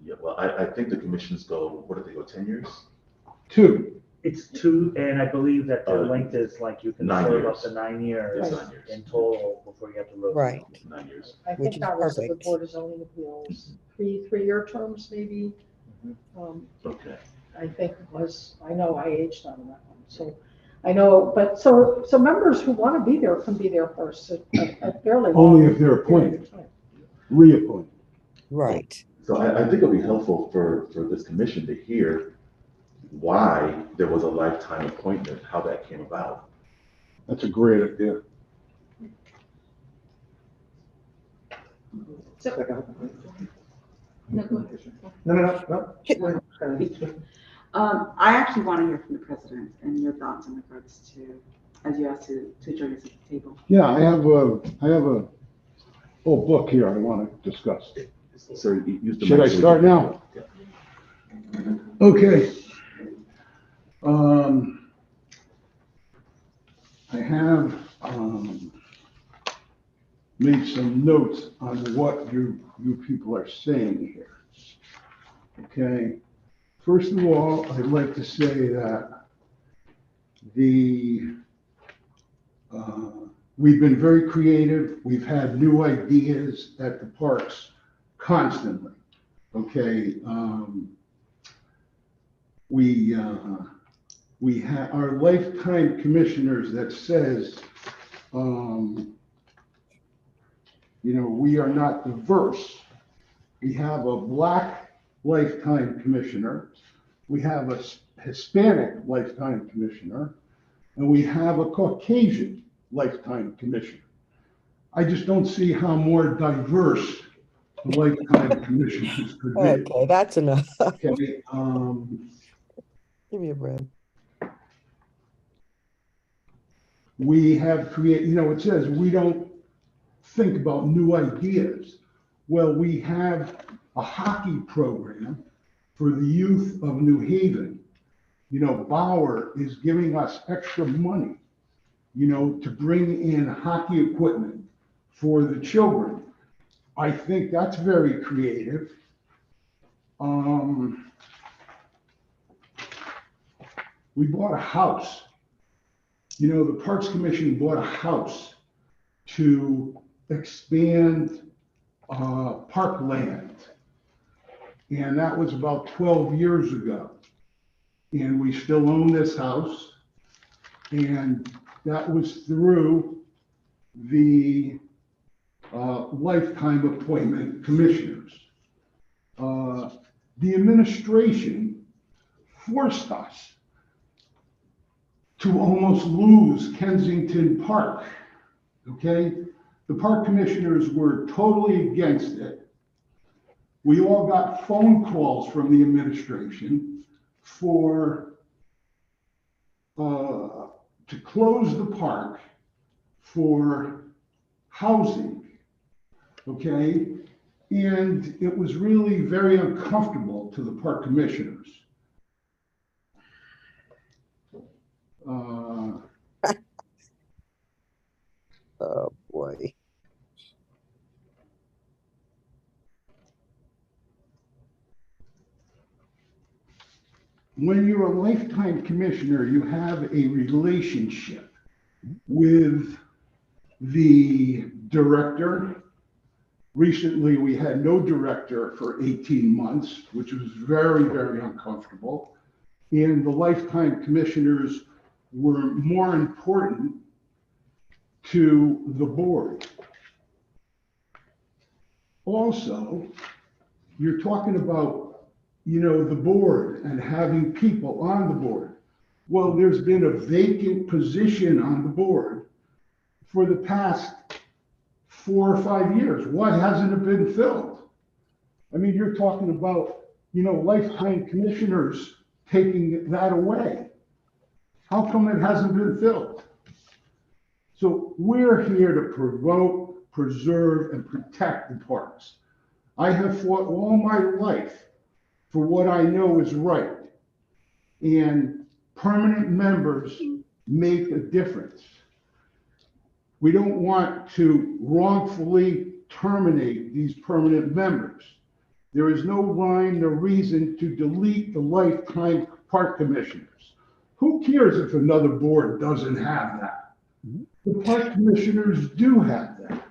Yeah, well, I think the commissions go, what do they go, 10 years? 2. It's 2, and I believe that the length is like you can 9 serve up years. to 9 years It's 9 years. in total before you have to rotate. Right. 9 years. I Which think is that was the perfect. Board of Zoning Appeals, three-year terms maybe. Okay. I think it was, I know I aged on that one, so I know, but so members who want to be there can be there for a fairly long. Only if they're period appointed, of time. reappointed. Right. So I think it'll be helpful for this commission to hear why there was a lifetime appointment, how that came about. That's a great idea. No. I actually want to hear from the president and your thoughts in regards to, as you asked to join us at the table. Yeah, I have a whole book here I want to discuss. So use the Should I mic so we start can- now? Yeah. Okay. I have made some notes on what you people are saying here. Okay. First of all, I'd like to say that we've been very creative. We've had new ideas at the parks constantly. Okay. We have our lifetime commissioners that says, we are not diverse. We have a Black lifetime commissioner, we have a Hispanic lifetime commissioner, and we have a Caucasian lifetime commissioner. I just don't see how more diverse the lifetime commissioners could be. Okay, that's enough. Okay, Give me a break. we have created, it says we don't think about new ideas. Well, we have a hockey program for the youth of New Haven. Bauer is giving us extra money, to bring in hockey equipment for the children. I think that's very creative. We bought a house. The Parks Commission bought a house to expand parkland. And that was about 12 years ago. And we still own this house. And that was through the lifetime appointment commissioners. The administration forced us to almost lose Kensington Park. Okay? The park commissioners were totally against it. We all got phone calls from the administration to close the park for housing. Okay? And it was really very uncomfortable to the park commissioners. Oh, boy. When you're a lifetime commissioner, you have a relationship with the director. Recently, we had no director for 18 months, which was very, very uncomfortable. And the lifetime commissioners were more important to the board. Also, you're talking about, the board and having people on the board. Well, there's been a vacant position on the board for the past 4 or 5 years. Why hasn't it been filled? I mean, you're talking about, lifetime commissioners taking that away. How come it hasn't been filled? So we're here to promote, preserve, and protect the parks. I have fought all my life for what I know is right. And permanent members make a difference. We don't want to wrongfully terminate these permanent members. There is no rhyme nor reason to delete the lifetime park commissioners. Who cares if another board doesn't have that? The park commissioners do have that.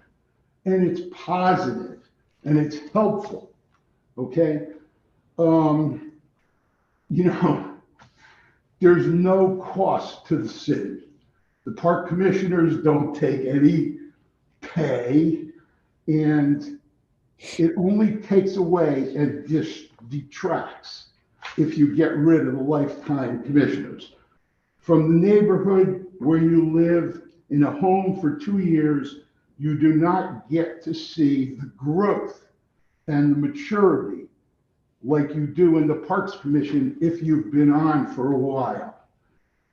And it's positive and it's helpful, okay? There's no cost to the city. The park commissioners don't take any pay, and it only takes away and just detracts if you get rid of the lifetime commissioners. From the neighborhood where you live in a home for 2 years, you do not get to see the growth and the maturity like you do in the Parks Commission if you've been on for a while.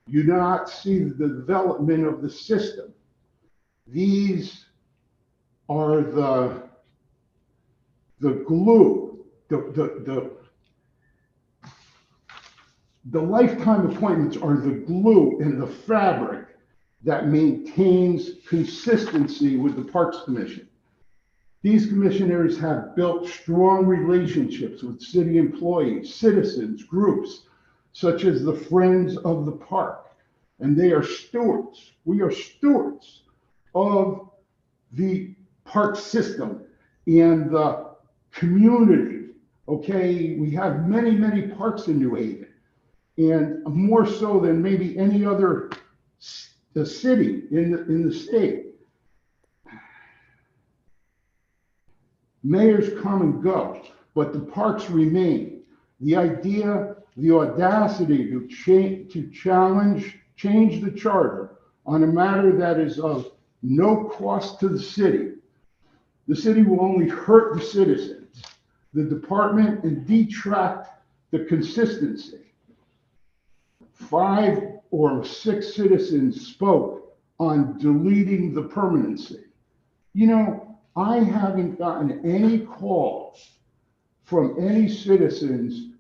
You do not see the development of the system. These are the glue, the lifetime appointments are the glue and the fabric that maintains consistency with the Parks Commission. These commissioners have built strong relationships with city employees, citizens, groups, such as the Friends of the Park. And they are stewards. We are stewards of the park system and the community. Okay, we have many, many parks in New Haven, and more so than maybe any other city in the state. Mayors come and go, but the parks remain. The idea, the audacity to change the charter on a matter that is of no cost to the city will only hurt the citizens, the department, and detract the consistency. 5 or 6 citizens spoke on deleting the permanency. I haven't gotten any calls from any citizens,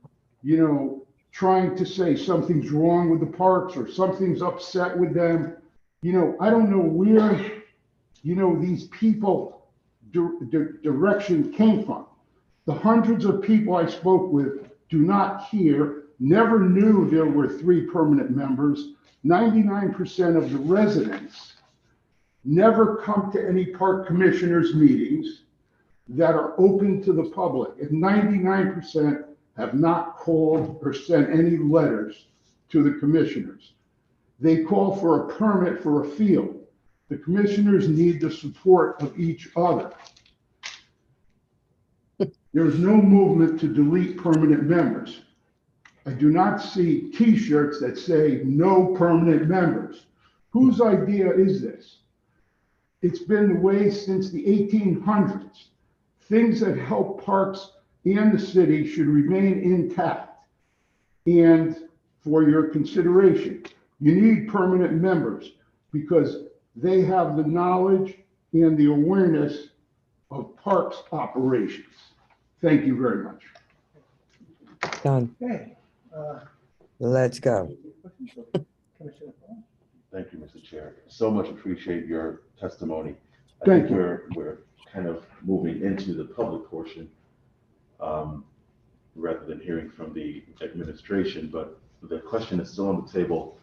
trying to say something's wrong with the parks or something's upset with them. I don't know where, these people direction came from. The hundreds of people I spoke with do not hear, never knew there were 3 permanent members. 99% of the residents never come to any park commissioners meetings that are open to the public. And 99% have not called or sent any letters to the commissioners. They call for a permit for a field. The commissioners need the support of each other. There is no movement to delete permanent members. I do not see T-shirts that say no permanent members. Whose idea is this? It's been the way since the 1800s. Things that help parks and the city should remain intact. And for your consideration, you need permanent members because they have the knowledge and the awareness of parks operations. Thank you very much. Done. Okay. Let's go. Commissioner Paul? Thank you, Mr. Chair. So much appreciate your testimony. I Thank think you. we're kind of moving into the public portion rather than hearing from the administration, but the question is still on the table.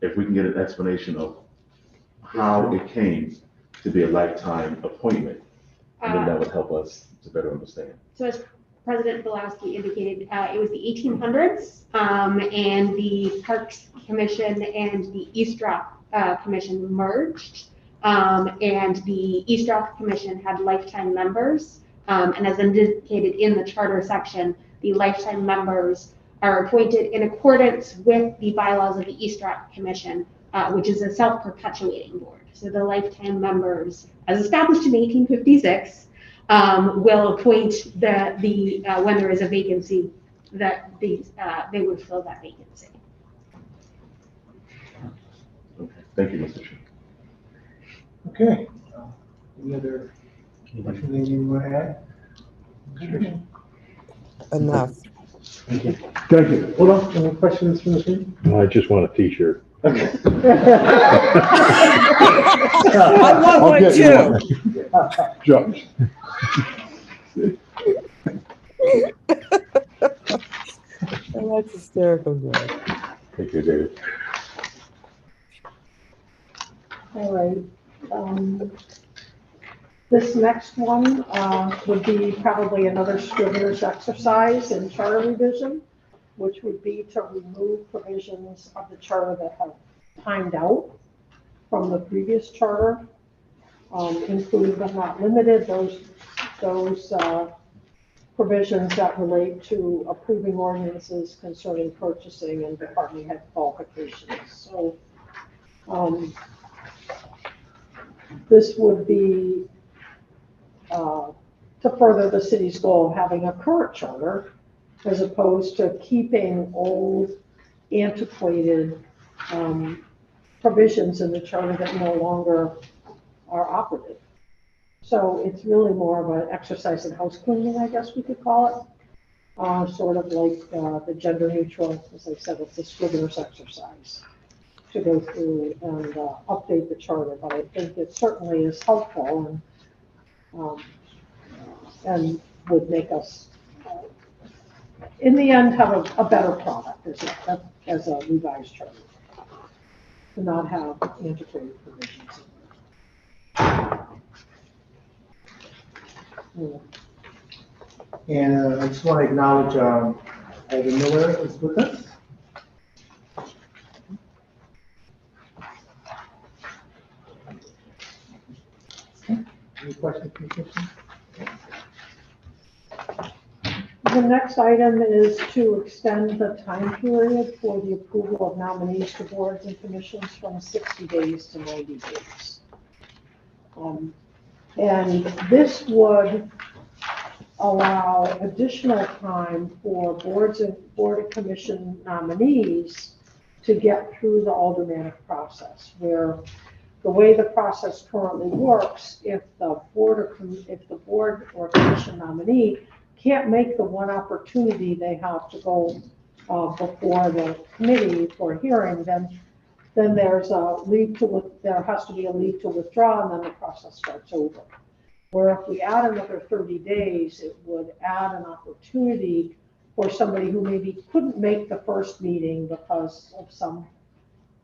If we can get an explanation of how it came to be a lifetime appointment, and then that would help us to better understand. So as President Bilowski indicated, it was the 1800s, and the Parks Commission and the East Rock Commission merged, and the East Rock Commission had lifetime members, and as indicated in the charter section, the lifetime members are appointed in accordance with the bylaws of the East Rock Commission, which is a self-perpetuating board. So the lifetime members, as established in 1856, will appoint when there is a vacancy that they would fill that vacancy. Okay, thank you, Mr. Chair. Okay. Any other questions you want to add? Enough. Thank you. Hold on, any questions from the team? I just want a T-shirt. I want I'll one get you too. one. Judge. Oh, that's hysterical, guys. Take care, David. All right. This next one would be probably another scrivener's exercise in charter revision, which would be to remove provisions of the charter that have timed out from the previous charter, including but not limited those provisions that relate to approving ordinances concerning purchasing and department head qualifications. So this would be to further the city's goal of having a current charter as opposed to keeping old, antiquated provisions in the charter that no longer are operative. So it's really more of an exercise in house cleaning, I guess we could call it. Sort of like the gender neutral, as I said, it's a scrivener's exercise to go through and update the charter. But I think it certainly is helpful and would make us, in the end, have a better product as a revised charter, to not have antiquated provisions. And I just want to acknowledge Ivan Miller is with us. Any questions, Commissioner? The next item is to extend the time period for the approval of nominees to boards and commissions from 60 days to 90 days. And this would allow additional time for board and commission nominees to get through the aldermanic process, where the way the process currently works, if the board or commission nominee can't make the one opportunity they have to go before the committee for hearing, then there's there has to be a leave to withdraw, and then the process starts over. Where if we add another 30 days, it would add an opportunity for somebody who maybe couldn't make the first meeting because of some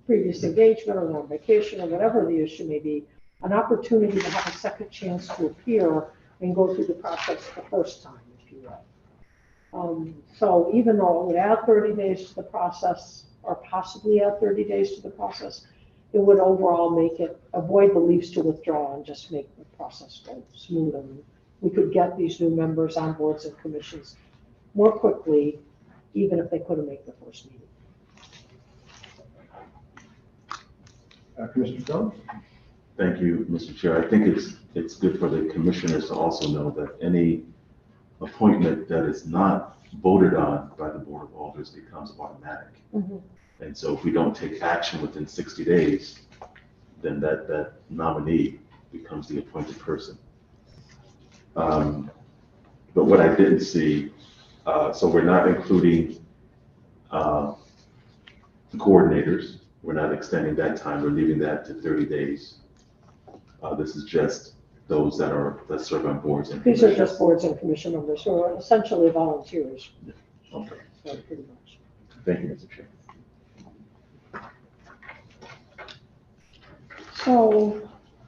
previous engagement or on vacation or whatever the issue may be, an opportunity to have a second chance to appear and go through the process the first time, if you will. So even though it would add 30 days to the process, or possibly add 30 days to the process, it would overall avoid the leaves to withdraw and just make the process go smooth. And we could get these new members on boards and commissions more quickly, even if they couldn't make the first meeting. Commissioner Jones? Thank you, Mr. Chair. I think it's good for the commissioners to also know that any appointment that is not voted on by the Board of Alders becomes automatic. Mm-hmm. And so if we don't take action within 60 days, then that nominee becomes the appointed person. But what I didn't see, so we're not including the coordinators. We're not extending that time. We're leaving that to 30 days. This is just those that serve on boards and These commissions. are just boards and commission members who are essentially volunteers. Okay. So pretty much. Thank you, Mr. Chair. So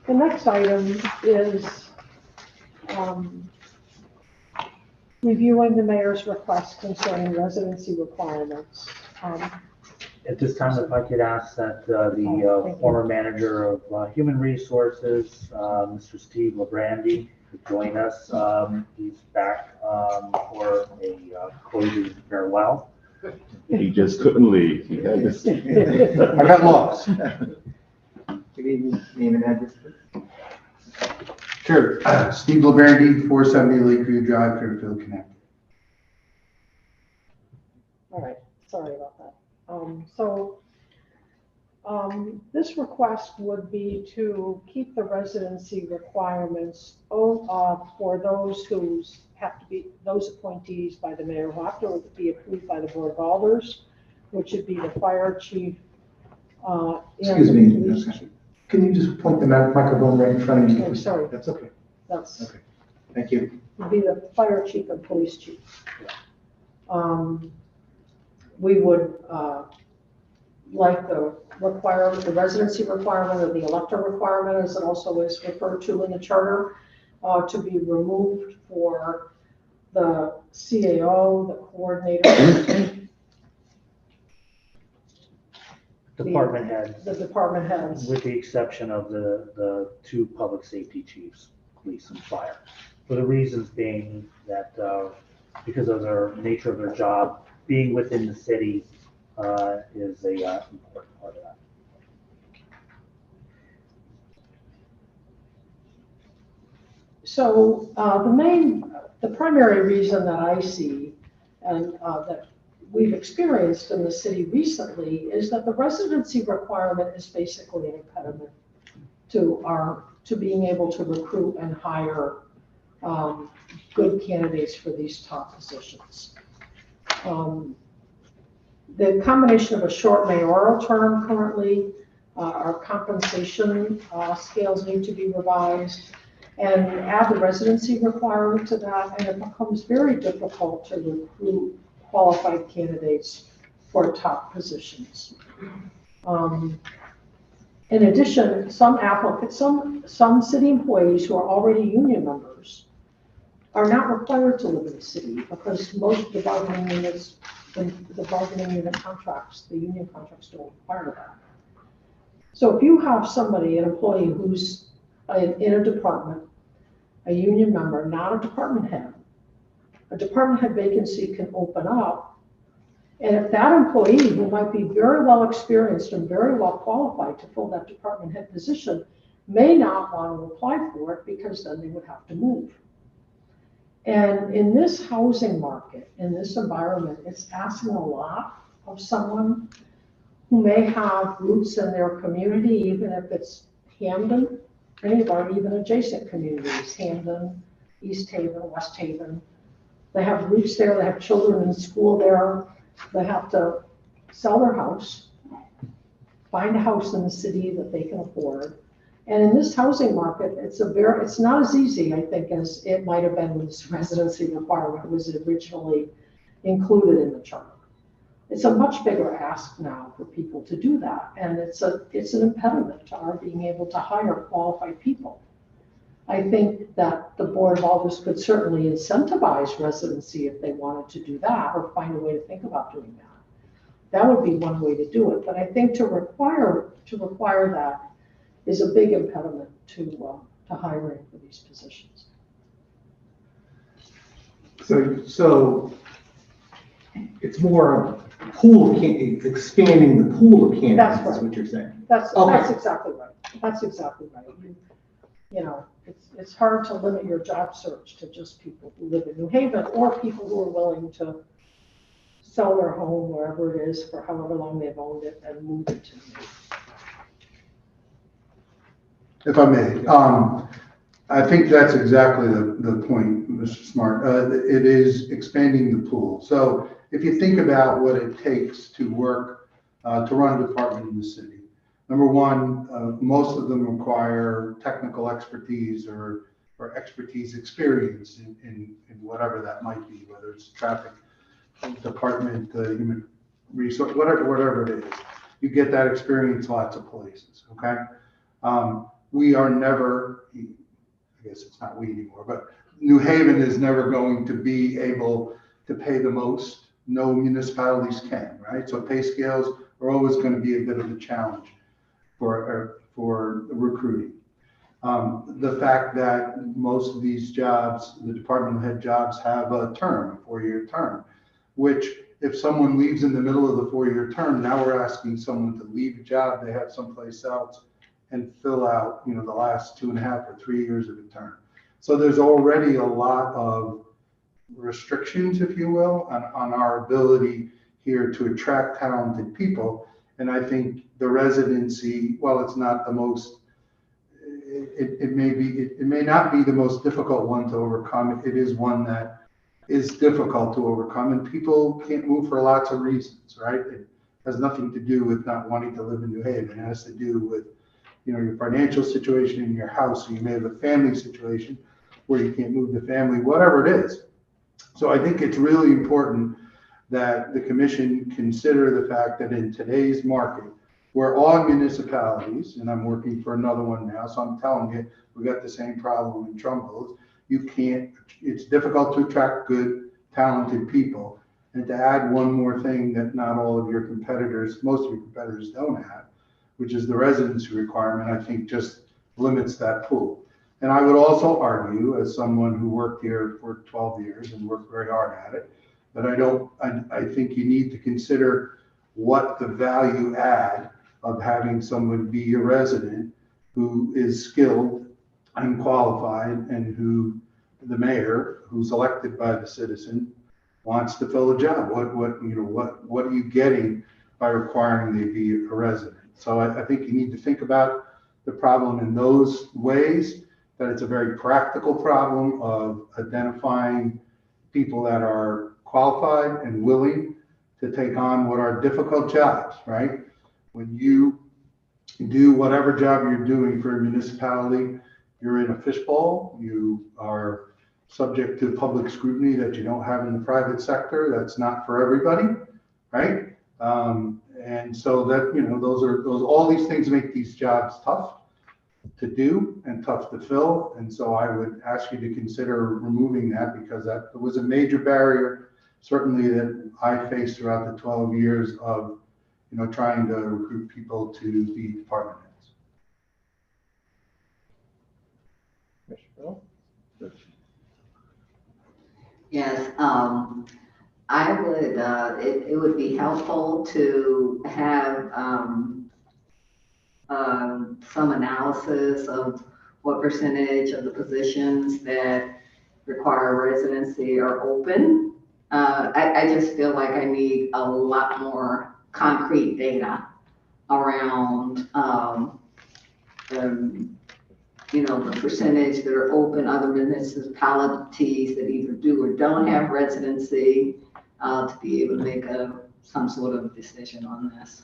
the next item is reviewing the mayor's request concerning residency requirements. At this time, if I could ask that the former manager of Human Resources, Mr. Steve Labrandy, could join us. He's back for a closing farewell. He just couldn't leave. He had this. I got lost. Good evening, name and address, please. Sure. Steve Labrandy, 470 Lakeview Drive, Fairfield, Connecticut. All right, sorry about that. This request would be to keep the residency requirements for those who have to be, those appointees by the mayor who have to be approved by the Board of Alders, which would be the fire chief, and Excuse the me, police okay. chief. Can you just point the microphone right in front of you? Okay, sorry. That's okay. That's, Okay. Thank you. would be the fire chief and police chief. We would, like the requirement, the residency requirement or the elector requirement, as it also is referred to in the charter, to be removed for the CAO, the coordinator, Department heads, the department heads. with the exception of the two public safety chiefs, police and fire. For the reasons being that, because of their nature of their job, being within the city, is a, important part of that. So the primary reason that I see and that we've experienced in the city recently is that the residency requirement is basically an impediment to being able to recruit and hire good candidates for these top positions. The combination of a short mayoral term currently, our compensation scales need to be revised, and add the residency requirement to that, and it becomes very difficult to recruit qualified candidates for top positions. In addition, some applicants, some city employees who are already union members are not required to live in the city because most of the bargaining units, the bargaining unit contracts, the union contracts don't require that. So if you have somebody, an employee who's in a department, a union member, not a department head, a department head vacancy can open up. And if that employee, who might be very well experienced and very well qualified to fill that department head position, may not want to apply for it because then they would have to move. And in this housing market, in this environment, it's asking a lot of someone who may have roots in their community, even if it's Hamden, any of our even adjacent communities, Hamden, East Haven, West Haven. They have roots there, they have children in school there, they have to sell their house, find a house in the city that they can afford. And in this housing market, it's not as easy, I think, as it might have been when this residency requirement was originally included in the charter. It's a much bigger ask now for people to do that, and it's an impediment to our being able to hire qualified people. I think that the Board of Alders could certainly incentivize residency if they wanted to do that, or find a way to think about doing that. That would be one way to do it, but I think to require that is a big impediment to hiring for these positions. So it's more of pool of expanding the pool of candidates. That's right. Is what you're saying. That's Okay. exactly right. That's exactly right. You know, it's hard to limit your job search to just people who live in New Haven or people who are willing to sell their home wherever it is for however long they've owned it and move it to New Haven. If I may, I think that's exactly the point, Mr. Smart. It is expanding the pool. So if you think about what it takes to work, to run a department in the city, number one, most of them require technical expertise or expertise experience in whatever that might be, whether it's traffic department, human resource, whatever it is. You get that experience lots of places, okay? We are never, I guess it's not we anymore, but New Haven is never going to be able to pay the most. No municipalities can, right? So pay scales are always going to be a bit of a challenge for recruiting. The fact that most of these jobs, the department head jobs, have a term, a 4-year term, which if someone leaves in the middle of the 4-year term, now we're asking someone to leave a job they have someplace else and fill out, the last 2.5 or 3 years of a term. So there's already a lot of restrictions, if you will, on our ability here to attract talented people. And I think the residency, while it's not the most, it may not be the most difficult one to overcome. It is one that is difficult to overcome, and people can't move for lots of reasons, right? has nothing to do with not wanting to live in New Haven. It has to do with, your financial situation in your house. So you may have a family situation where you can't move the family, whatever it is. So I think it's really important that the commission consider the fact that in today's market, where all municipalities, and I'm working for another one now, so I'm telling you, we got the same problem in Trumbull. It's difficult to attract good, talented people. And to add one more thing that not all of your competitors, most of your competitors don't have, which is the residency requirement, I think just limits that pool. And I would also argue, as someone who worked here for 12 years and worked very hard at it, that I think you need to consider what the value add of having someone be a resident who is skilled and qualified and who the mayor, who's elected by the citizen, wants to fill a job. What are you getting by requiring they be a resident? So I think you need to think about the problem in those ways, that it's a very practical problem of identifying people that are qualified and willing to take on what are difficult jobs, right? When you do whatever job you're doing for a municipality, you're in a fishbowl, you are subject to public scrutiny that you don't have in the private sector. That's not for everybody, right? And so that, all these things make these jobs tough to do and tough to fill. And so I would ask you to consider removing that, because that was a major barrier, certainly, that I faced throughout the 12 years of, trying to recruit people to be department heads. Yes, I would, it would be helpful to have some analysis of what percentage of the positions that require residency are open. I just feel like I need a lot more concrete data around, the percentage that are open, other municipalities that either do or don't have residency, to be able to make some sort of decision on this.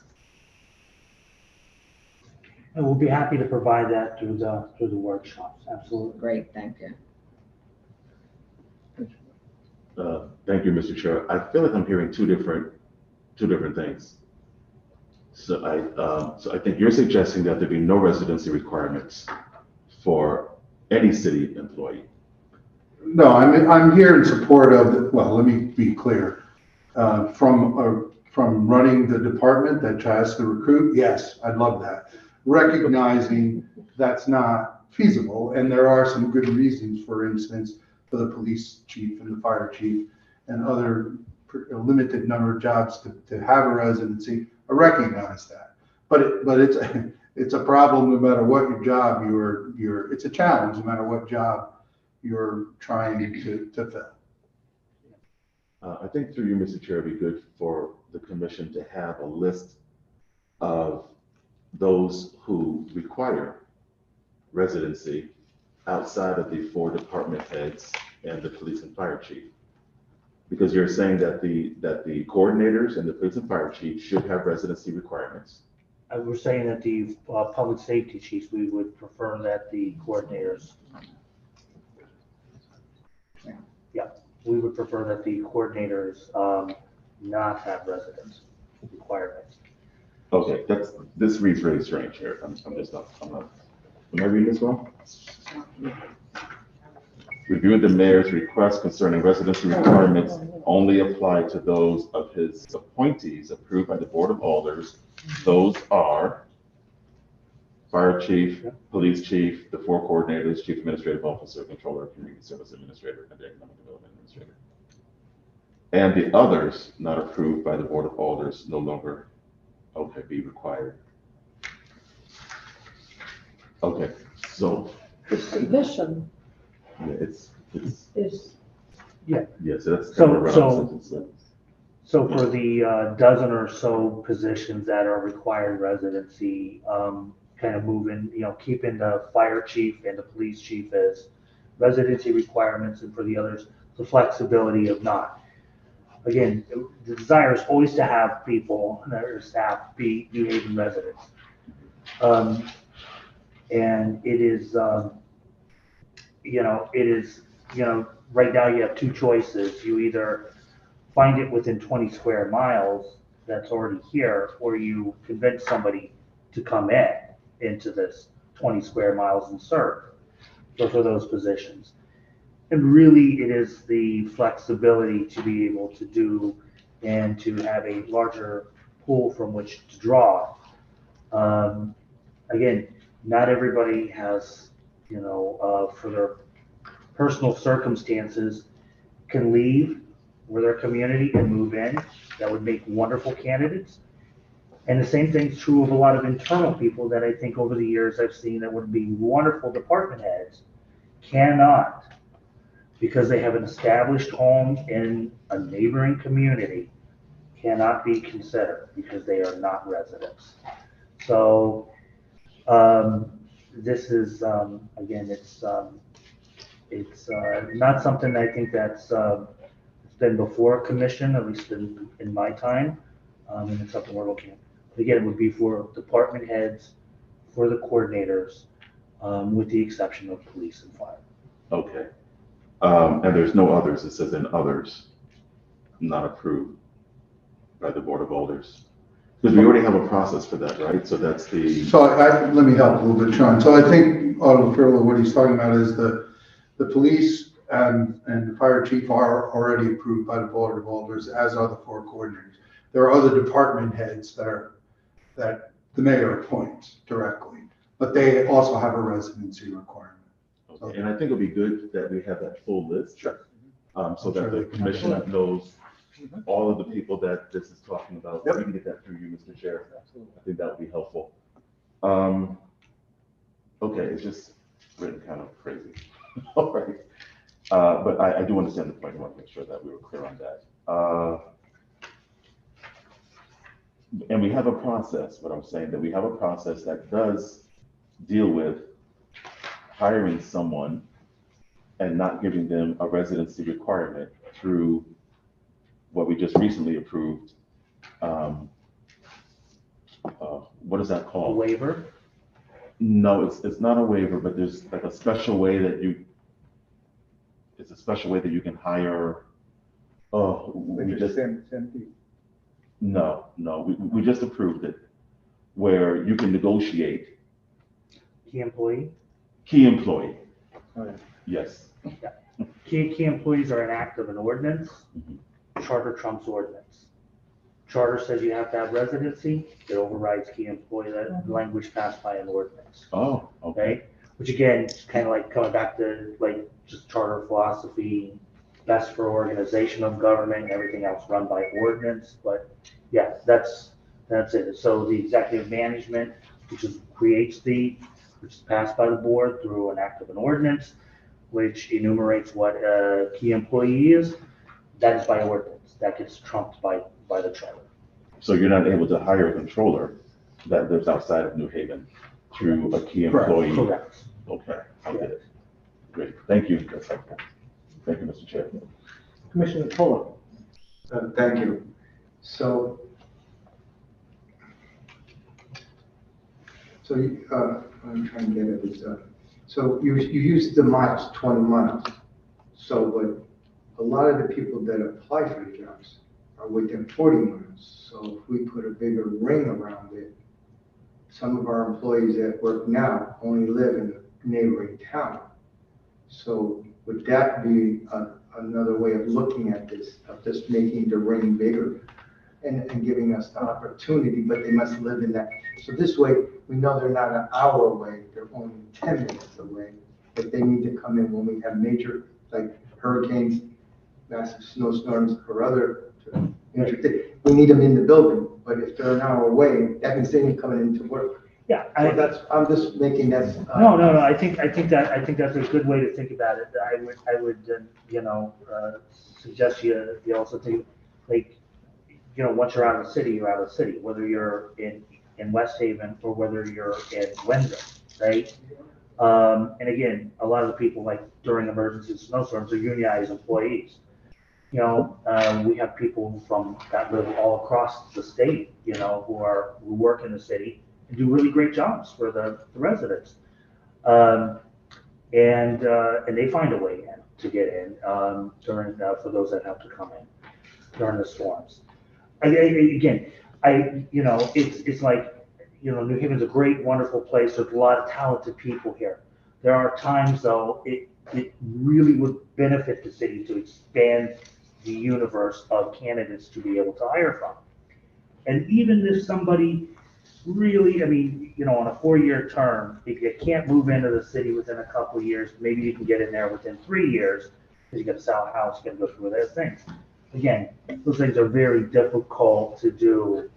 And we'll be happy to provide that through the workshops, absolutely. Great, thank you. Thank you, Mr. Chair. I feel like I'm hearing two different things. So I think you're suggesting that there be no residency requirements for any city employee. No, I'm here in support of, let me be clear. From running the department that tries to recruit, yes, I'd love that. Recognizing that's not feasible, and there are some good reasons, for instance, for the police chief and the fire chief and other limited number of jobs to have a residency. I recognize that, but it's a problem no matter what your job it's a challenge no matter what job you're trying to fill. I think through you, Mr. Chair, it'd be good for the commission to have a list of those who require residency outside of the 4 department heads and the police and fire chief. Because you're saying that the coordinators and the police and fire chief should have residency requirements. We're saying that the public safety chiefs, we would prefer that the coordinators. Yeah, we would prefer that the coordinators not have residence requirements. Okay, this reads really strange here. I'm not. Am I reading this wrong? Reviewing the mayor's request concerning residency requirements only apply to those of his appointees approved by the Board of Alders. Those are fire chief, police chief, the 4 coordinators, chief administrative officer, controller, community service administrator, and the economic development administrator. And the others not approved by the Board of Alders no longer be required. Okay, so. This condition Yeah, Yeah. Yes, that's kind of a run-on sentence. So for the dozen or so positions that are required residency, kind of moving, keeping the fire chief and the police chief as residency requirements, and for the others, the flexibility of not. again, the desire is always to have people, or staff, be New Haven residents. And it is, right now you have two choices. You either find it within 20 square miles that's already here, or you convince somebody to come into this 20 square miles and serve for those positions. And really, it is the flexibility to be able to do and to have a larger pool from which to draw. Again, not everybody has, for their personal circumstances, can leave with their community and move in. That would make wonderful candidates. And the same thing's true of a lot of internal people that I think over the years I've seen that would be wonderful department heads, cannot, because they have an established home in a neighboring community, cannot be considered because they are not residents. So this is, again, it's not something I think that's it's been before a commission, at least in my time, and it's something we're looking at. Again, it would be for department heads, for the coordinators, with the exception of police and fire. Okay. And there's no others, it says in others, not approved by the Board of Alders. Because we already have a process for that, right? So that's the. So let me help a little bit, Sean. So I think, Alderman Fairwell, what he's talking about is the police and the fire chief are already approved by the Board of Alders, as are the 4 coordinators. There are other department heads that the mayor appoints directly, but they also have a residency requirement. Okay. And I think it'll be good that we have that full list. Sure. So that the commission knows all of the people that this is talking about. Yep. We can get that through you, Mr. Chair. Absolutely. I think that would be helpful. Okay, it's just written kind of crazy. All right. But I do understand the point. I want to make sure that we were clear on that. And we have a process, what I'm saying, that we have a process that does deal with hiring someone and not giving them a residency requirement through what we just recently approved. What is that A called? waiver? No, it's not a waiver, but there's like a special way that it's a special way that you can hire. We just, no, we just approved it, where you can negotiate. Key employee? Key employee. Oh, yeah. Yes. Key employees are an act of an ordinance. Charter trumps ordinance. Charter says you have to have residency, it overrides key employee, that language passed by an ordinance. Oh, okay. Okay, which again, kind of like coming back to like just charter philosophy, best for organization of government, everything else run by ordinance, but yeah, that's it. So the executive management, which is passed by the board through an act of an ordinance, which enumerates what a key employee is, that is by ordinance, that gets trumped by the charter. So you're not able to hire a controller that lives outside of New Haven through a key employee? Correct. Okay, I get it. Great, thank you. That's helpful. Thank you, Mr. Chair. Commissioner Fuller. Thank you. So, I'm trying to get at this. So you used the miles, 20 miles. So, but a lot of the people that apply for the jobs are within 40 miles. So if we put a bigger ring around it, some of our employees that work now only live in a neighboring town. So would that be another way of looking at this, of just making the ring bigger and giving us the opportunity, but they must live in that. So this way, we know they're not an hour away, they're only 10 minutes away. If they need to come in when we have major, like hurricanes, massive snowstorms, or other, we need them in the building. But if they're an hour away, that means they ain't coming into work. Yeah, So I'm just making that. No. I think that's a good way to think about it. I would suggest you also think, like, once you're out of the city, you're out of the city, whether you're in West Haven or whether you're in Wendell, right? And again, a lot of the people, like during emergency snowstorms, are unionized employees. We have people that live all across the state, who work in the city and do really great jobs for the residents. And they find a way in to get in, for those that have to come in during the storms. Again, it's like, New Haven's a great, wonderful place. There's a lot of talented people here. There are times, though, it really would benefit the city to expand the universe of candidates to be able to hire from. And even if somebody really, on a 4-year term, if you can't move into the city within a couple of years, maybe you can get in there within 3 years, because you got to sell a house, you got to go through those things. Again, those things are very difficult to do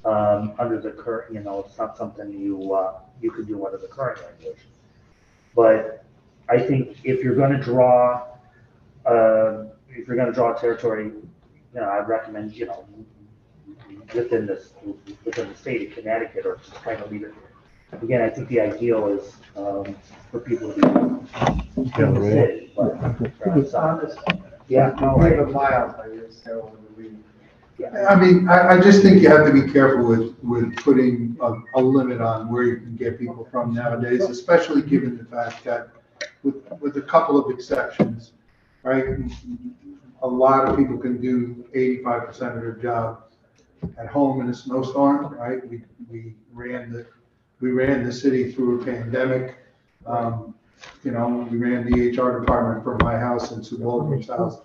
under the current, it's not something you can do under the current regulation. But I think if you're going to draw territory, I'd recommend, within the state of Connecticut, or just kind of leave it. Again, I think the ideal is for people to be in the city, but yeah, no, We have a mile, I guess, so we. I just think you have to be careful with putting a limit on where you can get people from nowadays, especially given the fact that with a couple of exceptions, right? A lot of people can do 85% of their job at home in a snowstorm, right? We ran the city through a pandemic. We ran the HR department from my house and Sue Baldwin's house.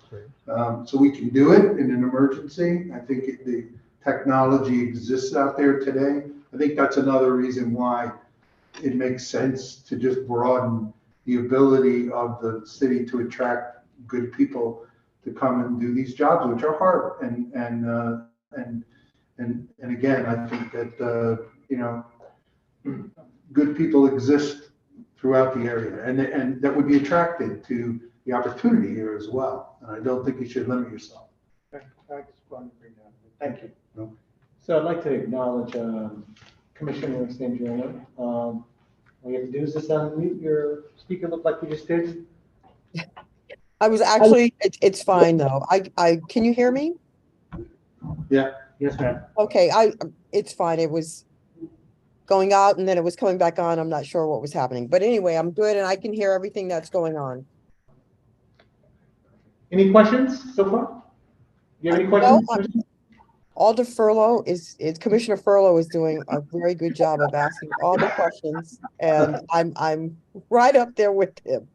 So we can do it in an emergency. I think the technology exists out there today. I think that's another reason why it makes sense to just broaden the ability of the city to attract good people to come and do these jobs, which are hard. And again, I think that, good people exist throughout the area, and that would be attracted to the opportunity here as well. And I don't think you should limit yourself. I just wanted to bring that up. Thank you. No. So I'd like to acknowledge Commissioner St. Julian. All you have to do is just unmute your speaker, look like you just did. I was actually, it's fine though. Can you hear me? Yeah. Yes, ma'am. Okay, it's fine. It was going out and then it was coming back on. I'm not sure what was happening, but anyway, I'm good and I can hear everything that's going on. Any questions so far? You have any questions? Alder Furlow Commissioner Furlow is doing a very good job of asking all the questions, and I'm right up there with him.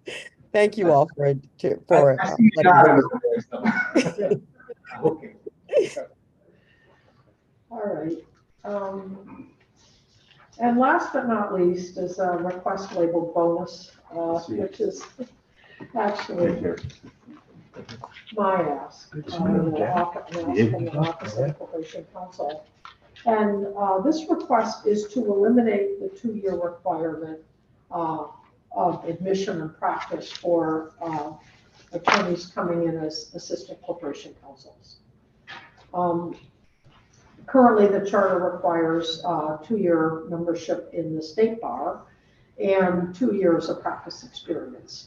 Thank you all for it. Okay. All right. And last but not least is a request labeled bonus, which is actually my ask. From the Office of Corporation Counsel. And this request is to eliminate the 2-year requirement of admission and practice for attorneys coming in as assistant corporation counsels. Currently, the charter requires 2-year membership in the state bar and 2 years of practice experience.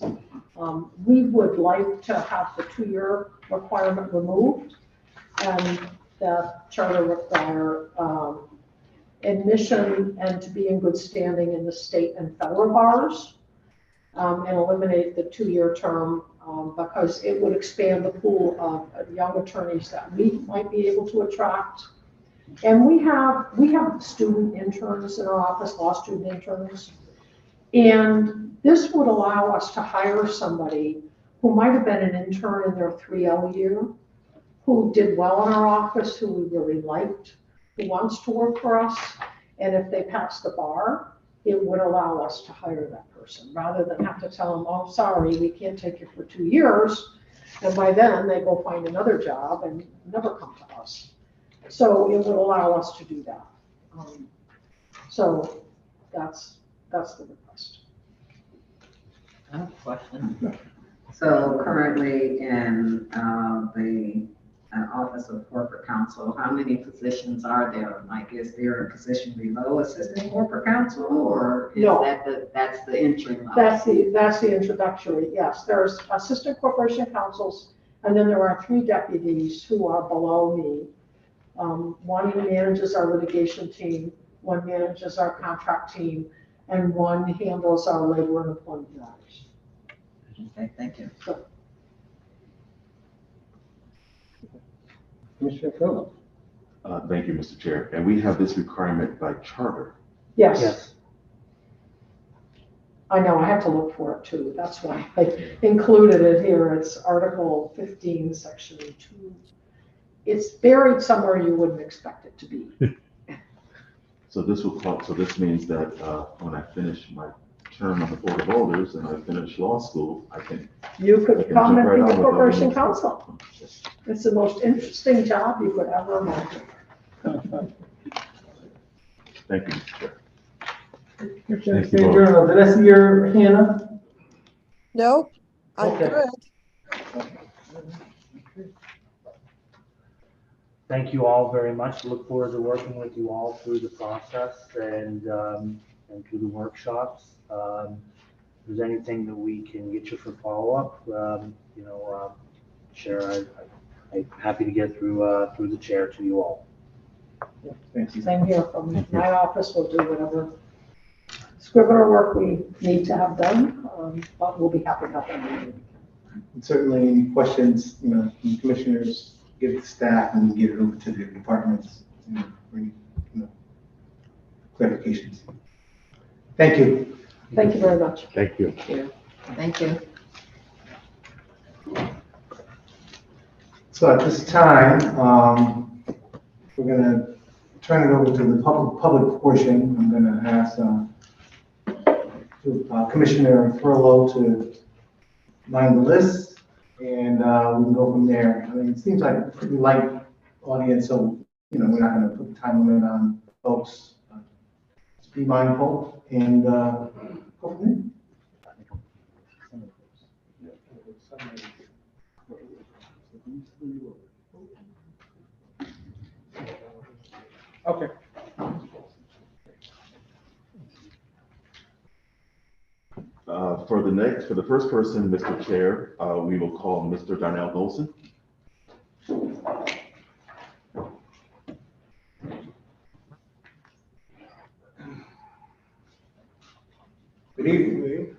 We would like to have the 2-year requirement removed, and that charter require admission and to be in good standing in the state and federal bars, and eliminate the 2-year term because it would expand the pool of young attorneys that we might be able to attract. And we have student interns in our office, law student interns. And this would allow us to hire somebody who might have been an intern in their 3L year, who did well in our office, who we really liked, who wants to work for us. And if they pass the bar, it would allow us to hire that person rather than have to tell them, oh, sorry, we can't take you for 2 years. And by then they go find another job and never come to us. So it would allow us to do that. So that's the request. I have a question. So currently in the Office of Corporate Counsel, how many positions are there? Like, is there a position below Assistant Corporate Counsel, or is No. that's the entry level? That's the introductory, yes. There's assistant corporation counsels, And then there are 3 deputies who are below me. One manages our litigation team, one manages our contract team, and one handles our labor and employment matters. Okay, thank you. Commissioner Phillips. Thank you, Mr. Chair. And we have this requirement by charter. Yes, Yes. I know, I have to look for it too. That's why I included it here. It's Article 15, Section 2. It's buried somewhere you wouldn't expect it to be. So this means that when I finish my term on the Board of Alders and I finish law school, I can. You could come and be the corporation with counsel. It's the most interesting job you could ever imagine. Thank you, Mr. Chair. Commissioner Thank you both. Sandro, did I see your hand up? Nope, I'm Okay. good. Thank you all very much. Look forward to working with you all through the process and through the workshops. If there's anything that we can get you for follow-up, Chair, I'm happy to get through the chair to you all. Thank you. Same here from my office. We'll do whatever scrivener work we need to have done, but we'll be happy to help them. And certainly any questions, from commissioners, give it to staff and get it over to the departments, for any, clarifications. Thank you. Thank you very much. Thank you. Thank you. So at this time, we're gonna turn it over to the public portion. I'm gonna ask Commissioner Furlow to mind the list, and we can go from there. I mean, it seems like a pretty light audience, so, we're not gonna put the time limit on folks. Just be mindful and go from there. Okay. For the first person, Mr. Chair, we will call Mr. Darnell Golson. Good evening.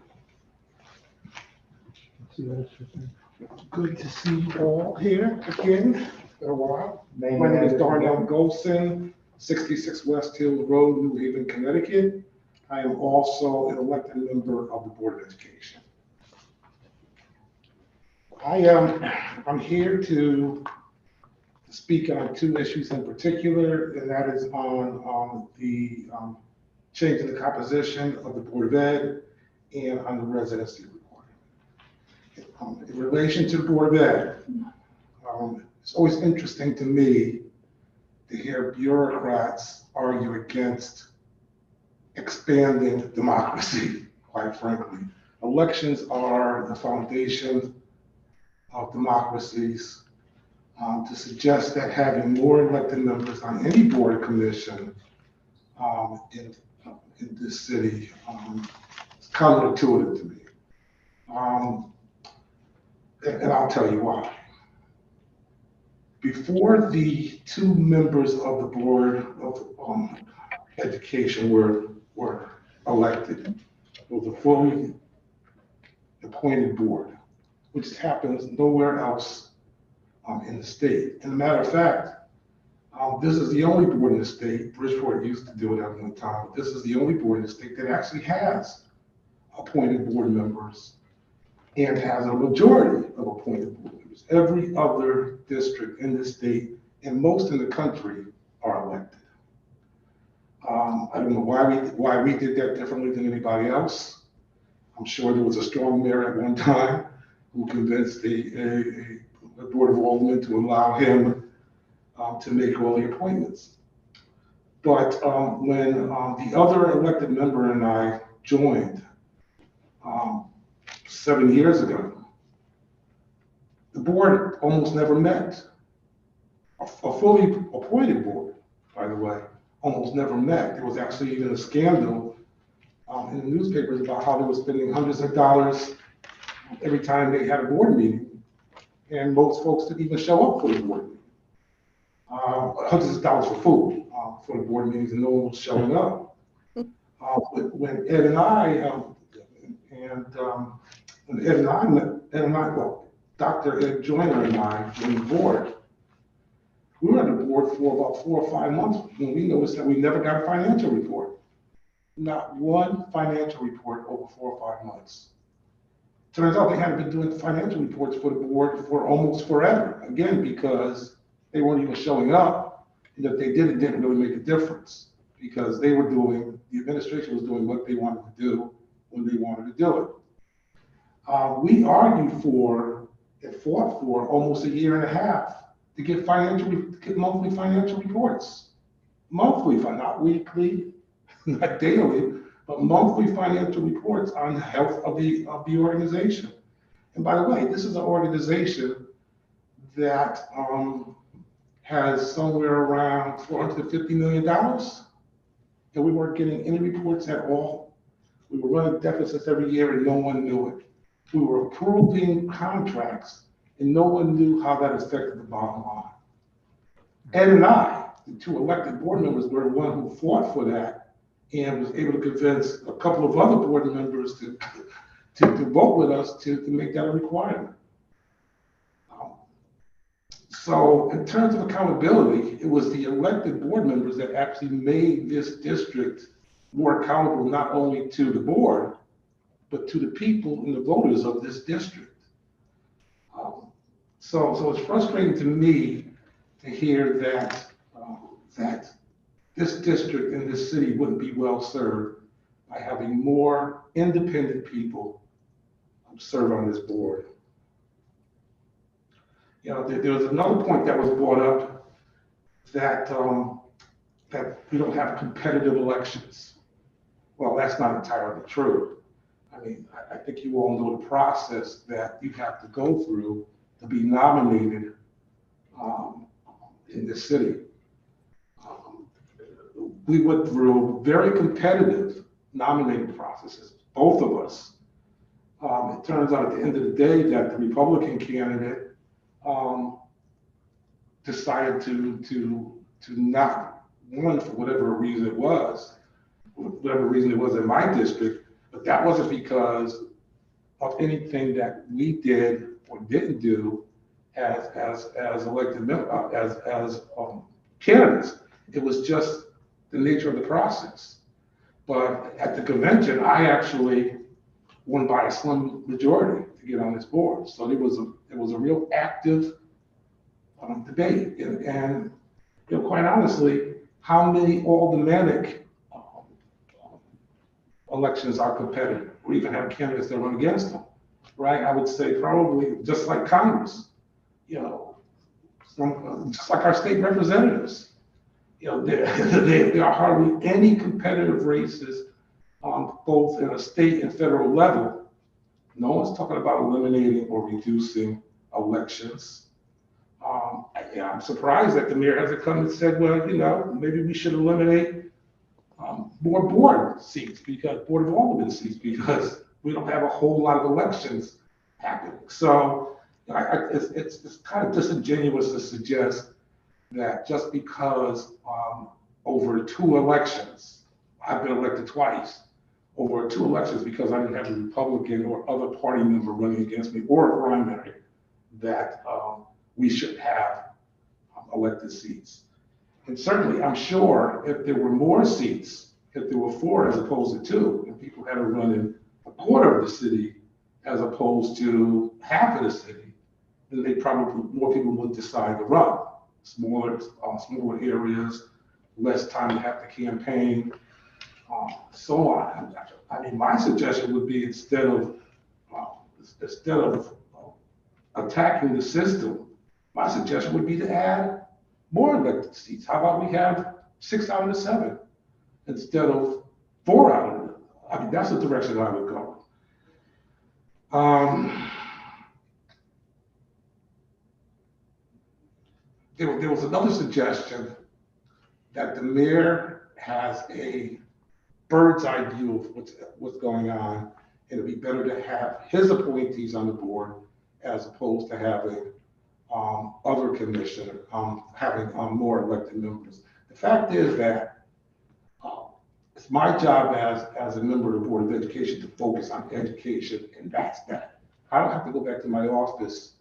Good to see you all here again in a while. My name is Darnell Golson, 66 West Hill Road, New Haven, Connecticut. I am also an elected member of the Board of Education. I'm here to speak on 2 issues in particular, and that is on the change in the composition of the Board of Ed and on the residency requirement. In relation to the Board of Ed, it's always interesting to me to hear bureaucrats argue against expanding democracy, quite frankly. Elections are the foundation of democracies. To suggest that having more elected members on any board or commission in this city is counterintuitive to me. And I'll tell you why. Before the 2 members of the Board of Education were elected, it was a fully appointed board, which happens nowhere else in the state. And as a matter of fact, this is the only board in the state, Bridgeport used to do it at one time, but this is the only board in the state that actually has appointed board members and has a majority of appointed board members. Every other district in the state and most in the country are elected. I don't know why we did that differently than anybody else. I'm sure there was a strong mayor at one time who convinced the Board of Aldermen to allow him to make all the appointments. But when the other elected member and I joined 7 years ago, the board almost never met. A fully appointed board, by the way, almost never met. There was actually even a scandal in the newspapers about how they were spending hundreds of dollars every time they had a board meeting. and most folks didn't even show up for the board meeting. Hundreds of dollars for food for the board meetings, and no one was showing up. When Ed and I, well, Dr. Ed Joyner and I were on the board, we were on the board for about 4 or 5 months when we noticed that we never got a financial report. Not one financial report over 4 or 5 months. Turns out they hadn't been doing financial reports for the board for almost forever. Again, because they weren't even showing up. And if they did, it didn't really make a difference because the administration was doing what they wanted to do when they wanted to do it. We argued for and fought for almost 1.5 years to get monthly financial reports. Monthly, not weekly, not daily, but monthly financial reports on the health of the organization. And by the way, this is an organization that has somewhere around $450 million, and we weren't getting any reports at all. We were running deficits every year and no one knew it. We were approving contracts and no one knew how that affected the bottom line. Ed and I, the 2 elected board members, were the one who fought for that and was able to convince a couple of other board members to vote with us to make that a requirement. So in terms of accountability, it was the elected board members that actually made this district more accountable, not only to the board, but to the people and the voters of this district. So it's frustrating to me to hear that this district and this city wouldn't be well served by having more independent people serve on this board. There was another point that was brought up that we don't have competitive elections. Well, that's not entirely true. I mean, I think you all know the process that you have to go through to be nominated in this city. We went through very competitive nominating processes, both of us. It turns out at the end of the day that the Republican candidate decided to not run for whatever reason it was in my district, but that wasn't because of anything that we did or didn't do as elected candidates. It was just the nature of the process. But at the convention, I actually won by a slim majority to get on this board. So it was a real active debate. And quite honestly, how many aldermanic elections are competitive, or even have candidates that run against them, right? I would say probably just like Congress, just like our state representatives. There are hardly any competitive races on both in a state and federal level. No one's talking about eliminating or reducing elections. I'm surprised that the mayor hasn't come and said, well, maybe we should eliminate more board of alderman seats, because we don't have a whole lot of elections happening. So it's kind of disingenuous to suggest that just because over 2 elections, I've been elected twice, over 2 elections because I didn't have a Republican or other party member running against me or a primary, that we should have elected seats. And certainly, I'm sure if there were more seats, if there were 4 as opposed to 2, and people had to run in a quarter of the city as opposed to half of the city, then more people would decide to run. Smaller areas, less time to have to campaign, so on. I mean, my suggestion would be instead of attacking the system, my suggestion would be to add more elected seats. How about we have 6 out of the 7 instead of 4 out of them? I mean, that's the direction I would go. There was another suggestion that the mayor has a bird's eye view of what's going on, and it'd be better to have his appointees on the board as opposed to having board commission, having more elected members. The fact is that it's my job as a member of the Board of Education to focus on education, and that's that. I don't have to go back to my office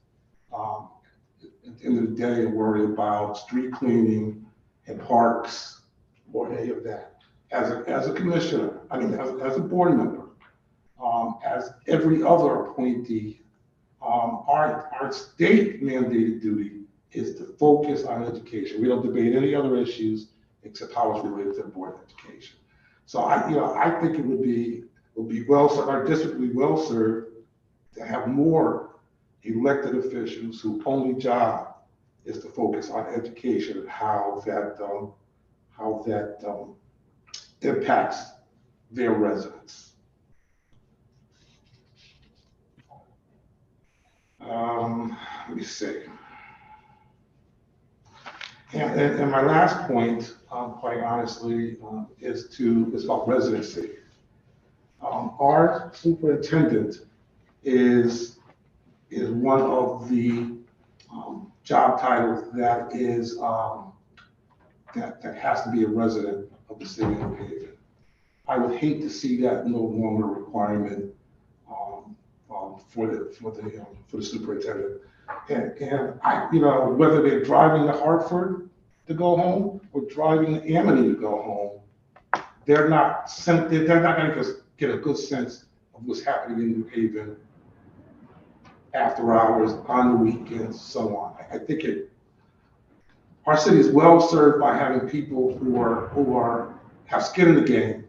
at the end of the day and worry about street cleaning and parks or any of that. As a commissioner, I mean, as a board member, as every other appointee, our state mandated duty is to focus on education. We don't debate any other issues except how it's related to the Board of Education. So I think it would be well served, our district would be well served to have more elected officials whose only job is to focus on education and how that impacts their residents. Let me see. And my last point, quite honestly, is about residency. Our superintendent is one of the job titles that is that has to be a resident of the city of New Haven. I would hate to see that no longer a requirement for the superintendent. And I, whether they're driving to Hartford to go home or driving to Amity to go home, they're not going to get a good sense of what's happening in New Haven after hours, on the weekends, so on. I think our city is well served by having people who have skin in the game